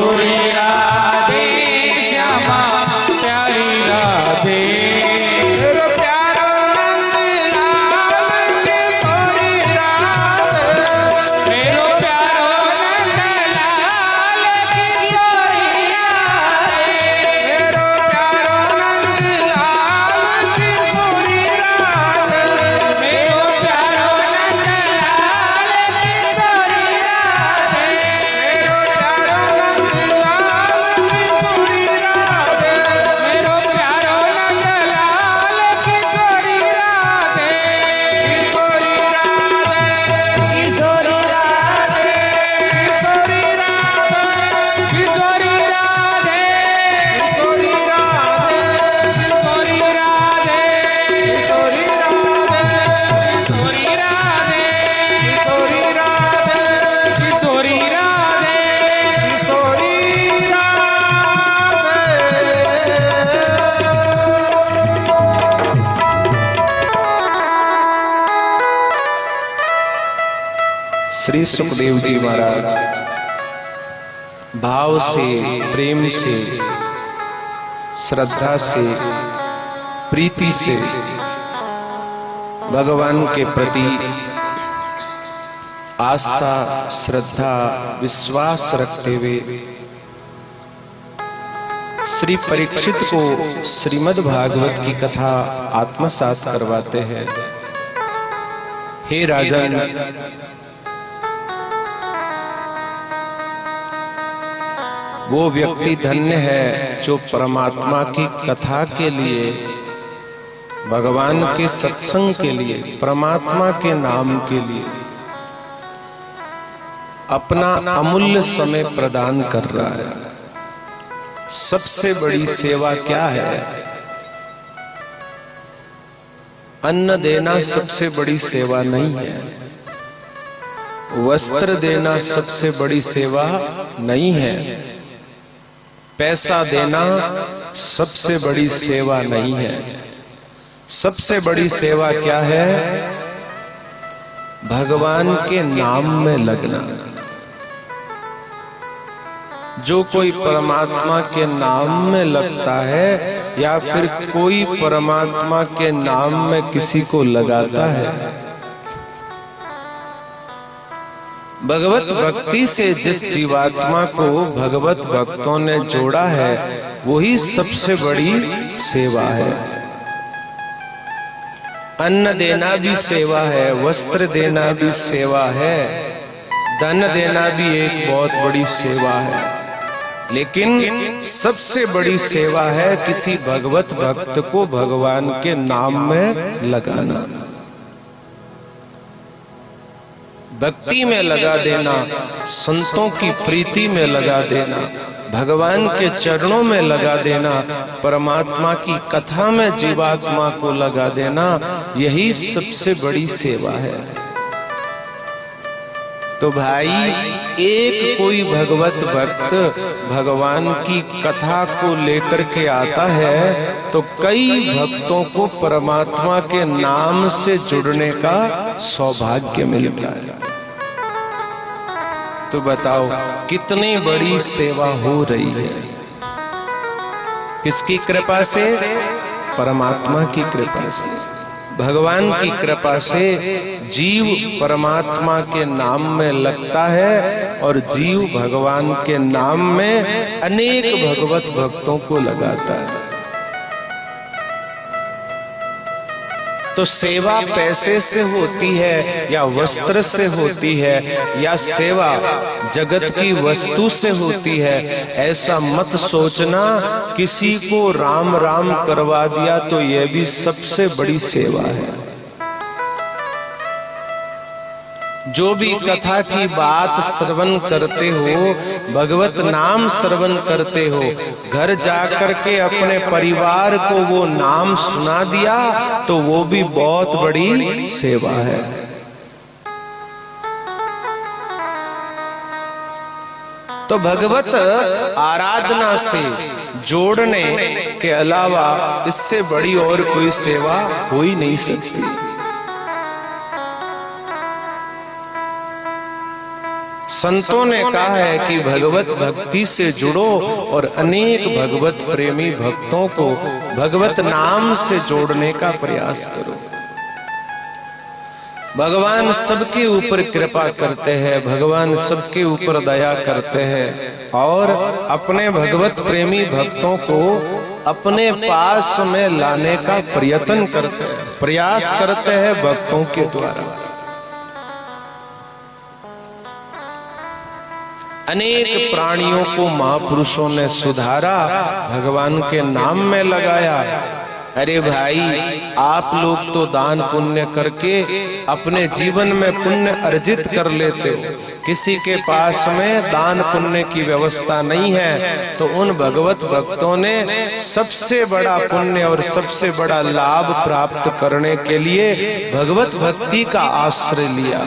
किशोरी राधे श्यामा प्यारी राधे मेरो प्यारो नंदलाल किशोरी राधे मेरो प्यारो नंदलाल किशोरी राधे मेरो प्यारो नंदलाल किशोरी राधे मेरो प्यारो नंदलाल किशोरी राधे मेरो प्यारो नंदलाल किशोरी राधे मेरो प्यारो नंदलाल किशोरी राधे किशोरी राधे किशोरी राधे किशोरी राधे किशोरी राधे किशोरी राधे किशोरी राधे किशोरी राधे किशोरी राधे किशोरी राधे किशोरी राधे किशोरी राधे। श्री सुखदेव जी महाराज भाव से, प्रेम से, श्रद्धा से, प्रीति से भगवान के प्रति आस्था, श्रद्धा, विश्वास रखते हुए श्री परीक्षित को श्रीमद् भागवत की कथा आत्मसात करवाते हैं। हे राजन, वो व्यक्ति धन्य है जो परमात्मा की कथा के लिए, भगवान के सत्संग के लिए, परमात्मा के नाम के लिए अपना अमूल्य समय प्रदान कर रहा है। सबसे बड़ी सेवा क्या है? अन्न देना सबसे बड़ी सेवा नहीं है, वस्त्र देना सबसे बड़ी सेवा नहीं है, पैसा देना सबसे बड़ी सेवा नहीं है। सबसे बड़ी सेवा क्या है? भगवान के नाम में लगना। जो कोई परमात्मा के नाम में लगता है या फिर कोई परमात्मा के नाम में किसी को लगाता है, भगवत भक्ति से जिस जीवात्मा को भगवत भक्तों ने जोड़ा है वही सबसे बड़ी सेवा है। अन्न देना भी सेवा है, वस्त्र देना भी सेवा है, धन देना भी एक बहुत बड़ी सेवा है, लेकिन सबसे बड़ी सेवा है किसी भगवत भक्त को भगवान के नाम में लगाना, भक्ति में लगा देना, संतों की प्रीति में लगा देना, भगवान के चरणों में लगा देना, परमात्मा की कथा में जीवात्मा को लगा देना, यही सबसे बड़ी सेवा है। तो भाई, एक कोई भगवत भक्त भगवान की कथा को लेकर के आता है तो कई भक्तों को परमात्मा के नाम से जुड़ने का सौभाग्य मिलता है। तो बताओ कितनी बड़ी सेवा हो रही है। किसकी कृपा से? परमात्मा की कृपा से, भगवान की कृपा से जीव परमात्मा के नाम में लगता है और जीव भगवान के नाम में अनेक भगवत भक्तों को लगाता है। तो सेवा पैसे से होती है या वस्त्र से होती है या सेवा जगत की वस्तु से होती है, ऐसा मत सोचना। किसी को राम राम करवा दिया तो यह भी सबसे बड़ी सेवा है। जो भी कथा की बात श्रवण करते हो, भगवत नाम श्रवण करते हो, घर जाकर के अपने परिवार को वो नाम सुना दिया तो वो भी बहुत बड़ी सेवा है। तो भगवत आराधना से जोड़ने के अलावा इससे बड़ी और कोई सेवा हो ही नहीं सकती। संतों ने कहा है कि भगवत भक्ति से जुड़ो और अनेक भगवत प्रेमी भक्तों को भगवत नाम से जोड़ने का प्रयास करो। भगवान सबके ऊपर कृपा करते हैं, भगवान सबके ऊपर दया करते हैं और अपने भगवत प्रेमी भक्तों को अपने पास में लाने का प्रयत्न करते हैं, प्रयास करते हैं भक्तों के द्वारा। अनेक प्राणियों को महापुरुषों ने सुधारा, भगवान के नाम में लगाया। अरे भाई, आप लोग तो दान पुण्य करके अपने जीवन में पुण्य अर्जित कर लेते हो, किसी के पास में दान पुण्य की व्यवस्था नहीं है, तो उन भगवत भक्तों ने सबसे बड़ा पुण्य और सबसे बड़ा लाभ प्राप्त करने के लिए भगवत भक्ति का आश्रय लिया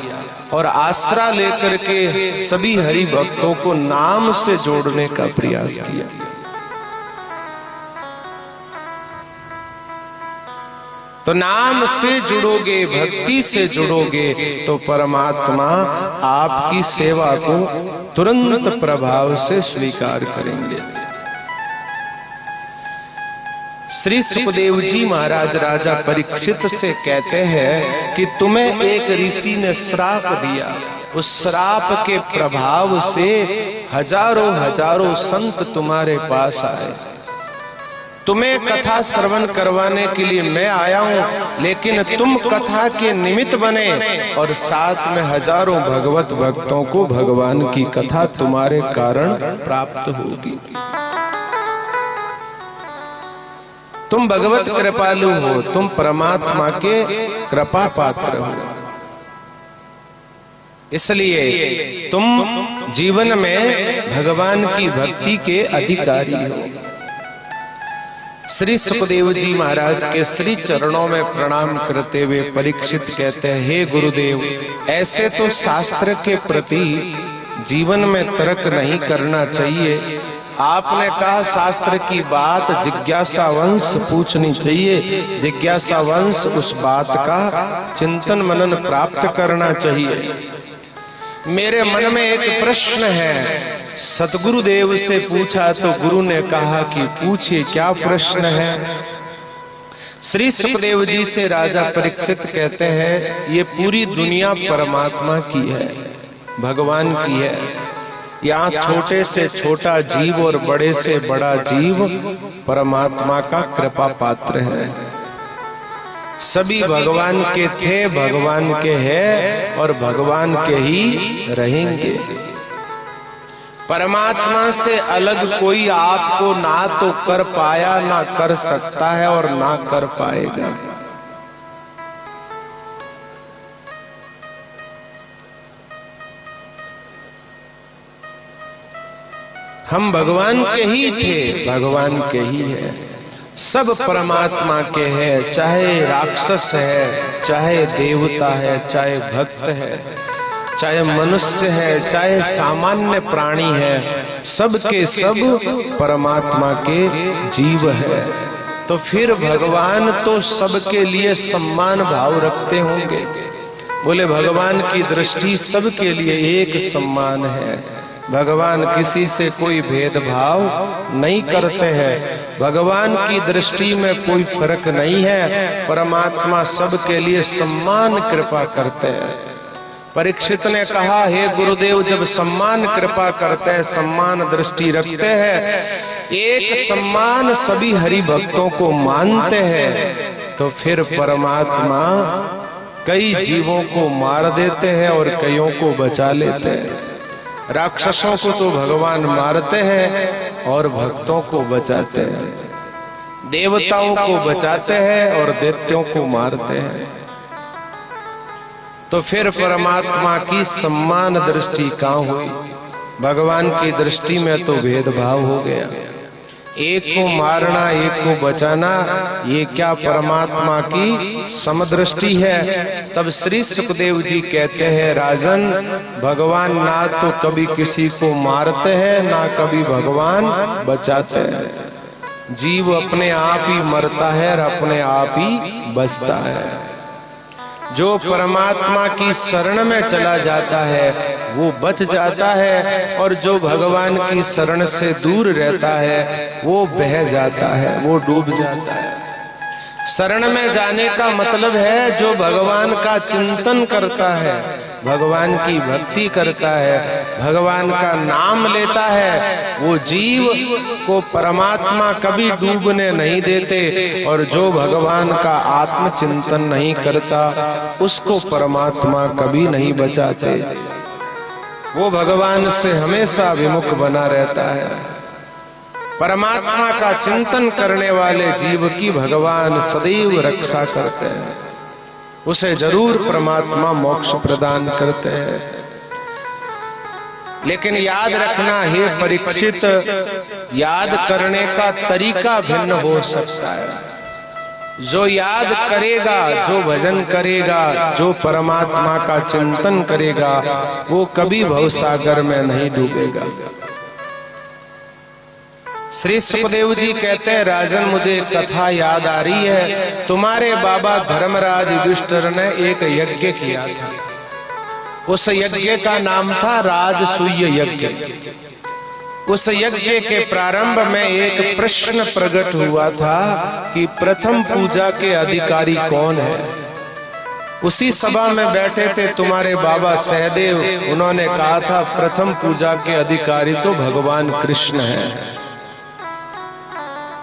और आसरा लेकर के सभी हरि भक्तों को नाम से जोड़ने का प्रयास किया। तो नाम से जुड़ोगे, भक्ति से जुड़ोगे तो परमात्मा आपकी सेवा को तुरंत प्रभाव से स्वीकार करेंगे। श्री सुखदेव जी महाराज राजा परीक्षित से कहते हैं कि तुम्हें एक ऋषि ने श्राप दिया, उस श्राप के प्रभाव से हजारों हजारों संत तुम्हारे पास आए। तुम्हें कथा श्रवण करवाने के लिए मैं आया हूं, लेकिन तुम कथा के निमित्त बने और साथ में हजारों भगवत भक्तों को भगवान की कथा तुम्हारे कारण प्राप्त होगी। तुम भगवत कृपालु हो, तुम परमात्मा के कृपा पात्र हो, इसलिए तुम जीवन में भगवान की भक्ति के अधिकारी हो। श्री सुखदेव जी महाराज के श्री चरणों में प्रणाम करते हुए परीक्षित कहते हैं, हे गुरुदेव, ऐसे तो शास्त्र के प्रति जीवन में तर्क नहीं करना चाहिए। आपने कहा शास्त्र की बात जिज्ञासावंश पूछनी चाहिए, जिज्ञासावंश उस बात का चिंतन मनन प्राप्त करना चाहिए। मेरे मन में एक प्रश्न है, सतगुरुदेव से पूछा तो गुरु ने कहा कि पूछिए, क्या प्रश्न है। श्री सुखदेव जी से राजा परीक्षित कहते हैं, ये पूरी दुनिया परमात्मा की है, भगवान की है। यहाँ छोटे से छोटा जीव और बड़े से बड़ा जीव परमात्मा का कृपा पात्र है। सभी भगवान के थे, भगवान के हैं और भगवान के ही रहेंगे। परमात्मा से अलग कोई आपको ना तो कर पाया, ना कर सकता है और ना कर पाएगा। हम भगवान के ही थे, भगवान के ही है, सब परमात्मा के हैं, चाहे राक्षस है, चाहे देवता है, चाहे भक्त है, चाहे मनुष्य है, चाहे सामान्य प्राणी है, सब के सब परमात्मा के जीव है। तो फिर भगवान तो सबके लिए सम्मान भाव रखते होंगे। बोले भगवान की दृष्टि सबके लिए एक सम्मान है, भगवान किसी से कोई भेदभाव नहीं करते हैं, भगवान की दृष्टि में कोई फर्क नहीं है, परमात्मा सबके लिए सम्मान कृपा करते हैं। परीक्षित ने कहा, हे गुरुदेव, जब सम्मान कृपा करते हैं, सम्मान दृष्टि रखते हैं, एक सम्मान सभी हरि भक्तों को मानते हैं, तो फिर परमात्मा कई जीवों को मार देते हैं और कईयों को बचा लेते हैं। राक्षसों को तो भगवान मारते हैं और भक्तों को बचाते हैं, देवताओं को बचाते हैं और दैत्यों को मारते हैं। तो फिर परमात्मा की सम्मान दृष्टि कहाँ हुई? भगवान की दृष्टि में तो भेदभाव हो गया, एक को मारना एक को बचाना, ये क्या परमात्मा की समदृष्टि है? तब श्री सुखदेव जी कहते हैं, राजन, भगवान ना तो कभी किसी को मारते हैं, ना कभी भगवान बचाते हैं। जीव अपने आप ही मरता है और अपने आप ही बचता है। जो परमात्मा की शरण में चला जाता है वो बच जाता है, और जो भगवान की शरण से दूर रहता है वो बह जाता है, वो डूब जाता है। शरण में जाने का मतलब है जो भगवान का चिंतन करता है, भगवान की भक्ति करता है, भगवान का नाम लेता है, वो जीव को परमात्मा कभी डूबने नहीं देते, और जो भगवान का आत्मचिंतन नहीं करता उसको परमात्मा कभी नहीं बचाते। वो भगवान से हमेशा विमुख बना रहता है। परमात्मा का चिंतन करने वाले जीव की भगवान सदैव रक्षा करते हैं, उसे जरूर परमात्मा मोक्ष प्रदान करते हैं। लेकिन याद रखना हे परीक्षित, याद करने का तरीका भिन्न हो सकता है। जो याद करेगा, जो भजन करेगा, जो परमात्मा का चिंतन करेगा, वो कभी भवसागर में नहीं डूबेगा। श्री सुखदेव जी कहते हैं, राजन मुझे कथा याद आ रही है, तुम्हारे बाबा धर्मराज युधिष्ठिर ने एक यज्ञ किया था। उस यज्ञ का नाम था राजसूय यज्ञ। उस यज्ञ के प्रारंभ में एक प्रश्न प्रकट हुआ था कि प्रथम पूजा के अधिकारी कौन है। उसी सभा में बैठे थे तुम्हारे बाबा सहदेव, उन्होंने कहा था प्रथम पूजा के अधिकारी तो भगवान कृष्ण हैं।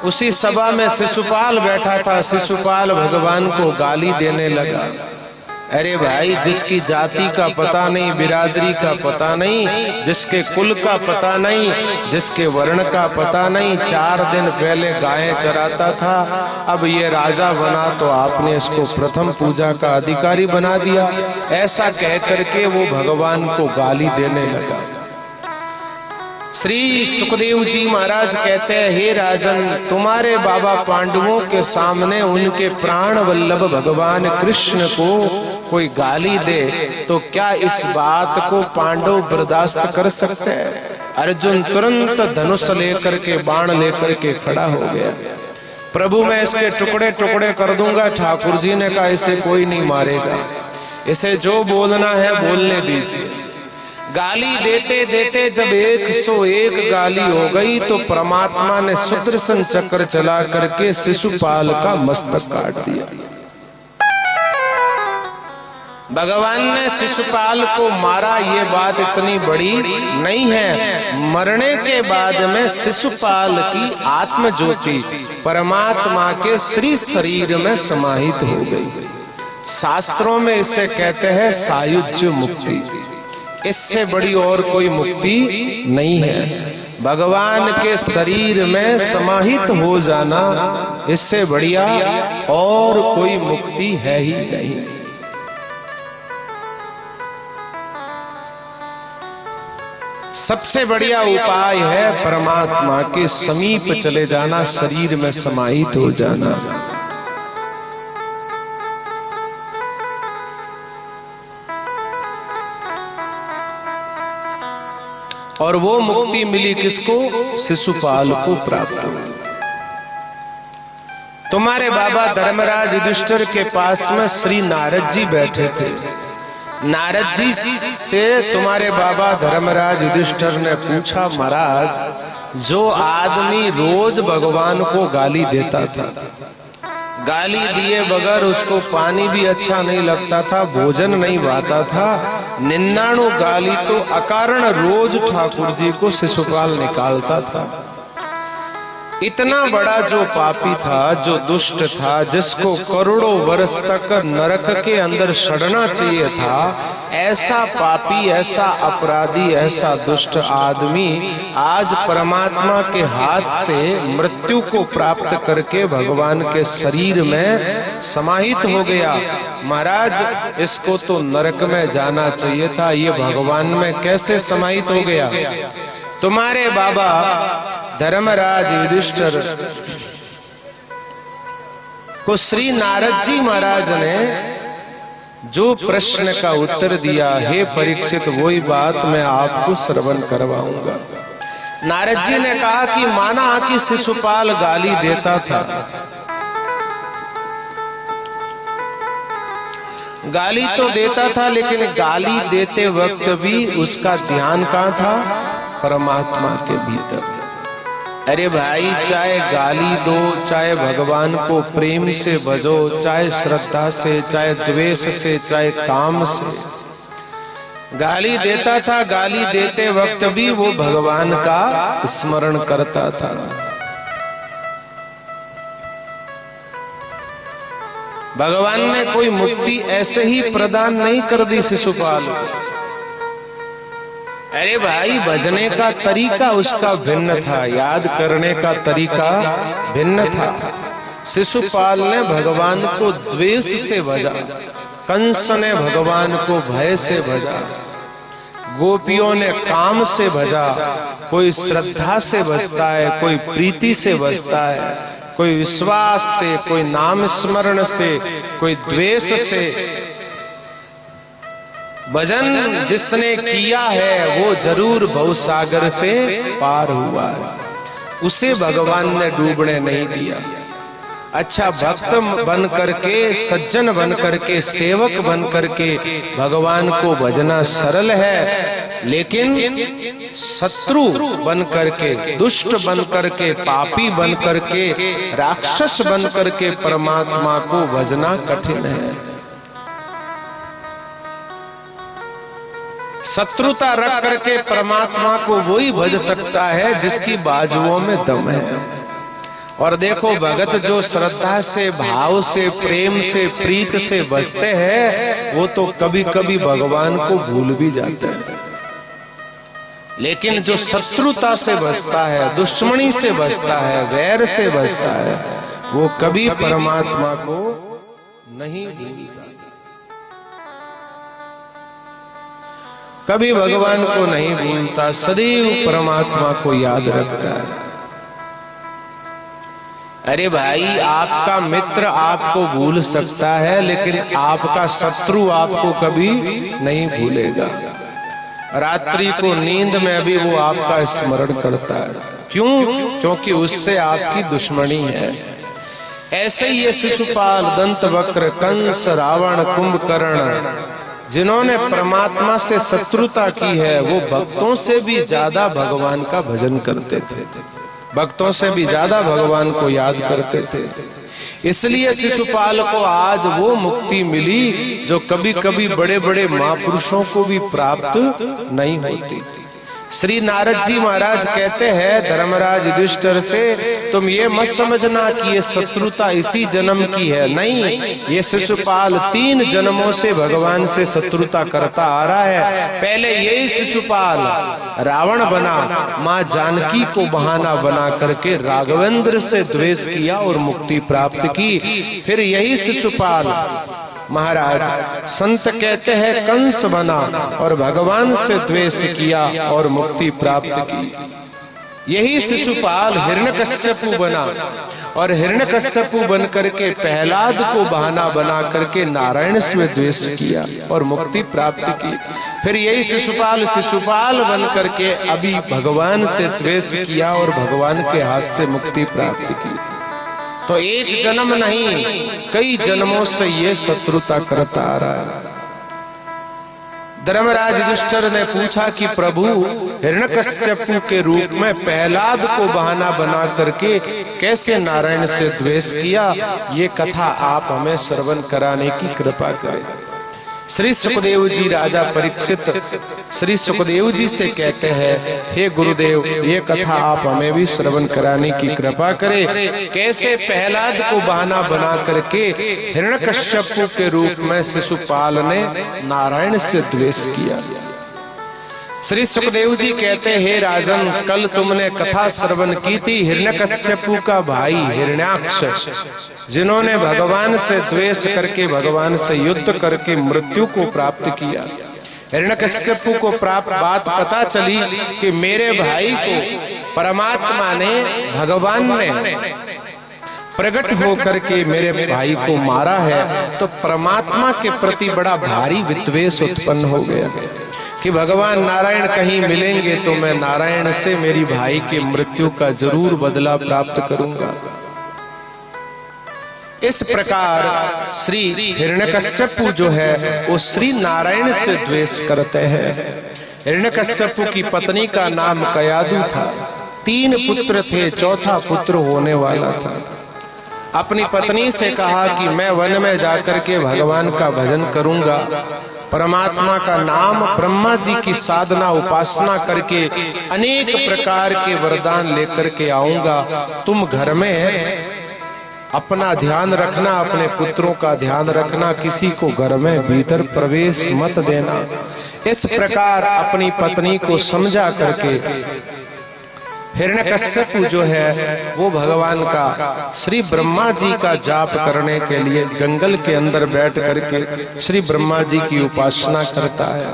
उसी सभा में शिशुपाल बैठा था। शिशुपाल भगवान को गाली देने लगा, अरे भाई, जिसकी जाति का पता नहीं, बिरादरी का पता नहीं, जिसके कुल का पता नहीं, जिसके वर्ण का पता नहीं, 4 दिन पहले गायें चराता था, अब ये राजा बना तो आपने इसको प्रथम पूजा का अधिकारी बना दिया। ऐसा कह करके वो भगवान को गाली देने लगा। श्री सुखदेव जी महाराज कहते हैं, हे राजन, तुम्हारे बाबा पांडवों के सामने उनके प्राण वल्लभ भगवान कृष्ण को कोई गाली दे तो क्या इस बात को पांडव बर्दाश्त कर सकते हैं? अर्जुन तुरंत धनुष लेकर के, बाण लेकर के खड़ा हो गया। प्रभु मैं इसके टुकड़े टुकड़े कर दूंगा। ठाकुर जी ने कहा इसे कोई नहीं मारेगा, इसे जो बोलना है बोलने दीजिए। गाली देते देते जब 101 गाली हो गई तो परमात्मा ने सुदर्शन चक्र चला करके शिशुपाल का मस्तक काट दिया। भगवान ने शिशुपाल को मारा, ये बात इतनी बड़ी नहीं है। मरने के बाद में शिशुपाल की आत्मज्योति परमात्मा के श्री शरीर में समाहित हो गई। शास्त्रों में इसे कहते हैं सायुज्य मुक्ति। इससे बड़ी और कोई मुक्ति नहीं है। भगवान के शरीर में समाहित हो जाना, इससे बढ़िया और कोई मुक्ति है ही नहीं। सबसे बढ़िया उपाय है परमात्मा के समीप चले जाना, शरीर में समाहित हो जाना। और वो मुक्ति मिली किसको? शिशुपाल को प्राप्त हुई। तुम्हारे बाबा धर्मराज युधिष्ठिर के पास में श्री नारद जी बैठे थे। नारद जी से तुम्हारे बाबा धर्मराज युधिष्ठिर ने पूछा, महाराज, जो आदमी रोज भगवान को गाली देता था, गाली दिए बगैर उसको पानी भी अच्छा नहीं लगता था, भोजन नहीं भाता था, निन्याणु गाली तो अकारण रोज ठाकुर जी को शिशुपाल निकालता था। इतना बड़ा जो पापी था, जो दुष्ट था, जिसको करोड़ों वर्ष तक नरक के अंदर सड़ना चाहिए था, ऐसा पापी, ऐसा अपराधी, ऐसा दुष्ट आदमी आज परमात्मा के हाथ से मृत्यु को प्राप्त करके भगवान के शरीर में समाहित हो गया। महाराज, इसको तो नरक में जाना चाहिए था, ये भगवान में कैसे समाहित हो गया? तुम्हारे बाबा धर्मराज युधिष्ठिर को श्री नारद जी महाराज ने जो प्रश्न का उत्तर दिया, हे परीक्षित, वही बात मैं आपको श्रवण करवाऊंगा। नारद जी ने कहा कि माना कि शिशुपाल गाली देता था, गाली तो देता था, लेकिन गाली देते वक्त भी उसका ध्यान कहाँ था? परमात्मा के भीतर। अरे भाई, चाहे गाली दो, चाहे भगवान को प्रेम से भजो, चाहे श्रद्धा से, चाहे द्वेष से, चाहे काम से। गाली देता था, गाली देते वक्त भी वो भगवान का स्मरण करता था। भगवान ने कोई मुक्ति ऐसे ही प्रदान नहीं कर दी शिशुपाल को। अरे भाई, भजने का तरीका उसका भिन्न था, याद करने का तरीका भिन्न था। शिशुपाल ने भगवान को द्वेष से भजा, कंस ने भगवान को भय से भजा, गोपियों ने काम से भजा। कोई श्रद्धा से भजता है, कोई प्रीति से भजता है, कोई विश्वास से, कोई नाम स्मरण से, कोई द्वेष से। भजन जिसने किया है वो जरूर भवसागर से पार हुआ है, उसे भगवान ने डूबने नहीं दिया। अच्छा, भक्त बन करके, सज्जन बन करके, सेवक बन करके भगवान को भजना सरल है, लेकिन शत्रु बन करके, दुष्ट बन करके, पापी बन करके, राक्षस बन करके परमात्मा को भजना कठिन है। शत्रुता रख करके परमात्मा को वही भज सकता है जिसकी बाजुओं में दम है। और देखो, भगत जो श्रद्धा से, भाव से, प्रेम से, प्रीत से भजते हैं, वो तो कभी कभी भगवान को भूल भी जाते हैं। लेकिन जो शत्रुता से भजता है, दुश्मनी से भजता है, वैर से भजता है, वो कभी परमात्मा को नहीं भूलता, कभी भगवान को नहीं भूलता, सदैव परमात्मा को याद रखता है। अरे भाई, आपका मित्र आपको भूल सकता है, लेकिन आपका शत्रु आपको कभी नहीं भूलेगा। रात्रि को नींद में भी वो आपका स्मरण करता है। क्यों? क्योंकि उससे आपकी दुश्मनी है। ऐसे ही ये शिशुपाल, दंतवक्र, कंस, रावण, कुंभकर्ण, जिन्होंने परमात्मा से शत्रुता की है, वो भक्तों से भी ज्यादा भगवान का भजन करते थे, भक्तों से भी ज्यादा भगवान को याद करते थे। इसलिए शिशुपाल को आज वो मुक्ति मिली जो कभी कभी बड़े बड़े महापुरुषों को भी प्राप्त नहीं होती। श्री नारद जी महाराज कहते हैं धर्मराज युधिष्ठिर से, तुम ये मत समझना कि ये शत्रुता इसी जन्म की है। नहीं, ये शिशुपाल 3 जन्मों से भगवान से शत्रुता करता आ रहा है। पहले यही शिशुपाल रावण बना, माँ जानकी को बहाना बना करके राघवेंद्र से द्वेष किया और मुक्ति प्राप्त की। फिर यही शिशुपाल महाराज, संत कहते हैं, कंस बना और भगवान से द्वेष किया और मुक्ति प्राप्त की। यही शिशुपाल हिरण्यकश्यपु बना और हिरण्यकश्यपु बन करके प्रहलाद को बहाना बना करके नारायण से द्वेष किया और मुक्ति प्राप्त की। फिर यही शिशुपाल बन करके अभी भगवान से द्वेष किया और भगवान के हाथ से मुक्ति प्राप्त की। तो एक जन्म नहीं, कई जन्मों से ये शत्रुता करता आ रहा है। धर्मराज युधिष्ठिर ने पूछा कि प्रभु, हिरण्यकश्यपु के रूप में प्रहलाद को बहाना बना करके कैसे नारायण से द्वेष किया, ये कथा आप हमें श्रवण कराने की कृपा करें। श्री सुखदेव जी राजा परीक्षित श्री सुखदेव जी से कहते हैं, हे गुरुदेव, ये कथा आप हमें भी श्रवण कराने की कृपा करें। कैसे प्रहलाद को बहाना बना करके हिरण्यकश्यपु के रूप में शिशुपाल ने नारायण से द्वेष किया। श्री सुखदेव जी कहते, हे राजन, कल तुमने कथा श्रवण की थी हिरण्यकश्यपु का भाई हिरण्याक्ष, जिन्होंने भगवान से द्वेष करके भगवान से युद्ध करके मृत्यु को प्राप्त किया। हिरण्यकश्यपु को प्राप्त बात पता चली कि मेरे भाई को परमात्मा ने, भगवान ने प्रकट होकर के मेरे भाई को मारा है। तो परमात्मा के प्रति बड़ा भारी विद्वेष उत्पन्न हो गया कि भगवान नारायण कहीं मिलेंगे तो मैं नारायण से मेरी भाई की मृत्यु का जरूर बदला प्राप्त करूंगा। इस प्रकार श्री हिरण्यकश्यपु जो है वो श्री नारायण से द्वेष करते हैं। हिरण्यकश्यपु की पत्नी का नाम कयादु था। 3 पुत्र थे, चौथा पुत्र होने वाला था। अपनी पत्नी से कहा कि मैं वन में जाकर के भगवान का भजन करूंगा, परमात्मा का नाम, ब्रह्मा जी की साधना उपासना करके अनेक प्रकार के वरदान लेकर के आऊंगा। तुम घर में अपना ध्यान रखना, अपने पुत्रों का ध्यान रखना, किसी को घर में भीतर प्रवेश मत देना। इस प्रकार अपनी पत्नी को समझा करके हिरण्यकश्यपु जो है वो भगवान का, श्री ब्रह्मा जी का जाप करने के लिए जंगल के अंदर बैठ करके श्री ब्रह्मा जी की उपासना करता है।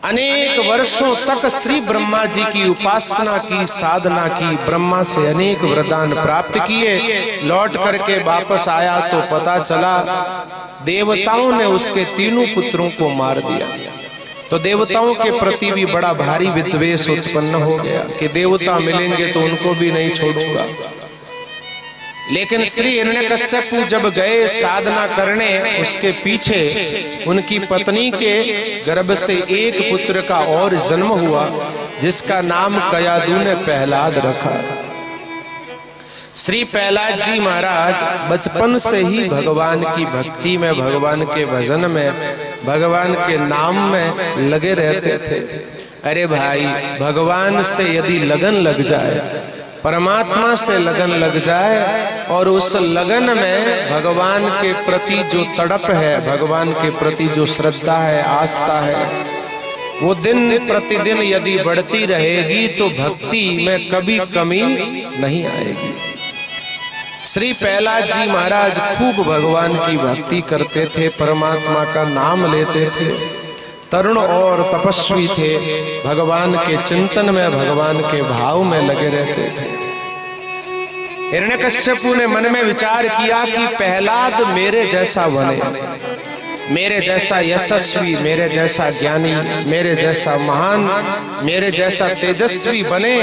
अनेक वर्षों तक श्री ब्रह्मा जी की उपासना की, साधना की, ब्रह्मा से अनेक वरदान प्राप्त किए। लौट करके वापस आया तो पता चला देवताओं ने उसके 3 पुत्रों को मार दिया। तो देवताओं के प्रति भी बड़ा भारी विद्वेष उत्पन्न हो गया कि देवता मिलेंगे तो उनको भी नहीं छोड़ूंगा। लेकिन श्री हिरण्यकश्यपु जब गए साधना करने, उसके पीछे उनकी पत्नी के गर्भ से एक पुत्र का और जन्म हुआ, जिसका नाम कयादु ने प्रहलाद रखा। श्री प्रहलाद जी महाराज बचपन से ही भगवान की भक्ति में, भगवान के भजन में, भगवान के नाम में लगे रहते थे। अरे भाई, भगवान से यदि लगन लग जाए, परमात्मा से लगन लग जाए और उस लगन में भगवान के प्रति जो तड़प है, भगवान के प्रति जो श्रद्धा है, आस्था है, वो दिन प्रतिदिन यदि बढ़ती रहेगी तो भक्ति में कभी कमी नहीं आएगी। श्री प्रहलाद जी महाराज खूब भगवान की भक्ति करते थे, परमात्मा का नाम लेते थे, तरुण और तपस्वी थे, भगवान के चिंतन में, भगवान के भाव में लगे रहते थे। हिरण्यकश्यपु ने मन में विचार किया कि प्रहलाद मेरे जैसा बने, मेरे जैसा यशस्वी, मेरे जैसा ज्ञानी, मेरे जैसा महान, मेरे जैसा तेजस्वी बने।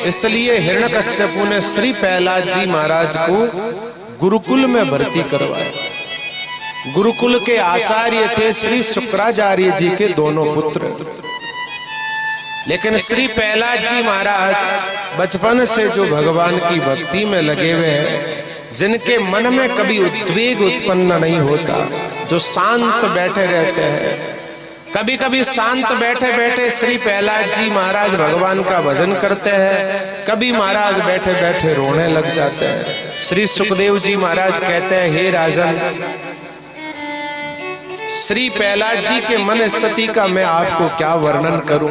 इसलिए हिरण्यकश्यपु ने श्री प्रहलाद जी महाराज को गुरुकुल में भर्ती करवाया। गुरुकुल के आचार्य थे श्री शुक्राचार्य जी के 2 पुत्र। लेकिन श्री प्रहलाद जी महाराज बचपन से जो भगवान की भक्ति में लगे हुए हैं, जिनके मन में कभी उद्वेग उत्पन्न नहीं होता, जो शांत बैठे रहते हैं, कभी कभी शांत बैठे बैठे श्री प्रहलाद जी महाराज भगवान का भजन करते हैं, कभी महाराज बैठे बैठे रोने लग जाते हैं। श्री सुखदेव जी महाराज कहते हैं, हे राजन, श्री प्रहलाद जी के मन स्थिति का मैं आपको क्या वर्णन करूं।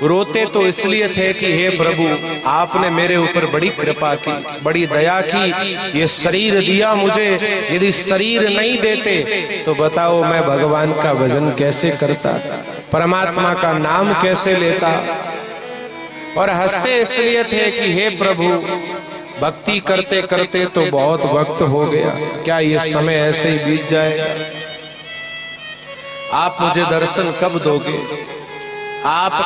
रोते तो इसलिए थे कि हे प्रभु, आपने मेरे ऊपर बड़ी कृपा की, बड़ी दया की, ये शरीर दिया मुझे, यदि शरीर नहीं देते तो बताओ मैं भगवान का भजन कैसे करता, परमात्मा का नाम कैसे लेता। और हंसते इसलिए थे कि हे प्रभु, भक्ति करते करते तो बहुत वक्त हो गया, क्या ये समय ऐसे ही बीत जाए? आप मुझे दर्शन कब दोगे? आप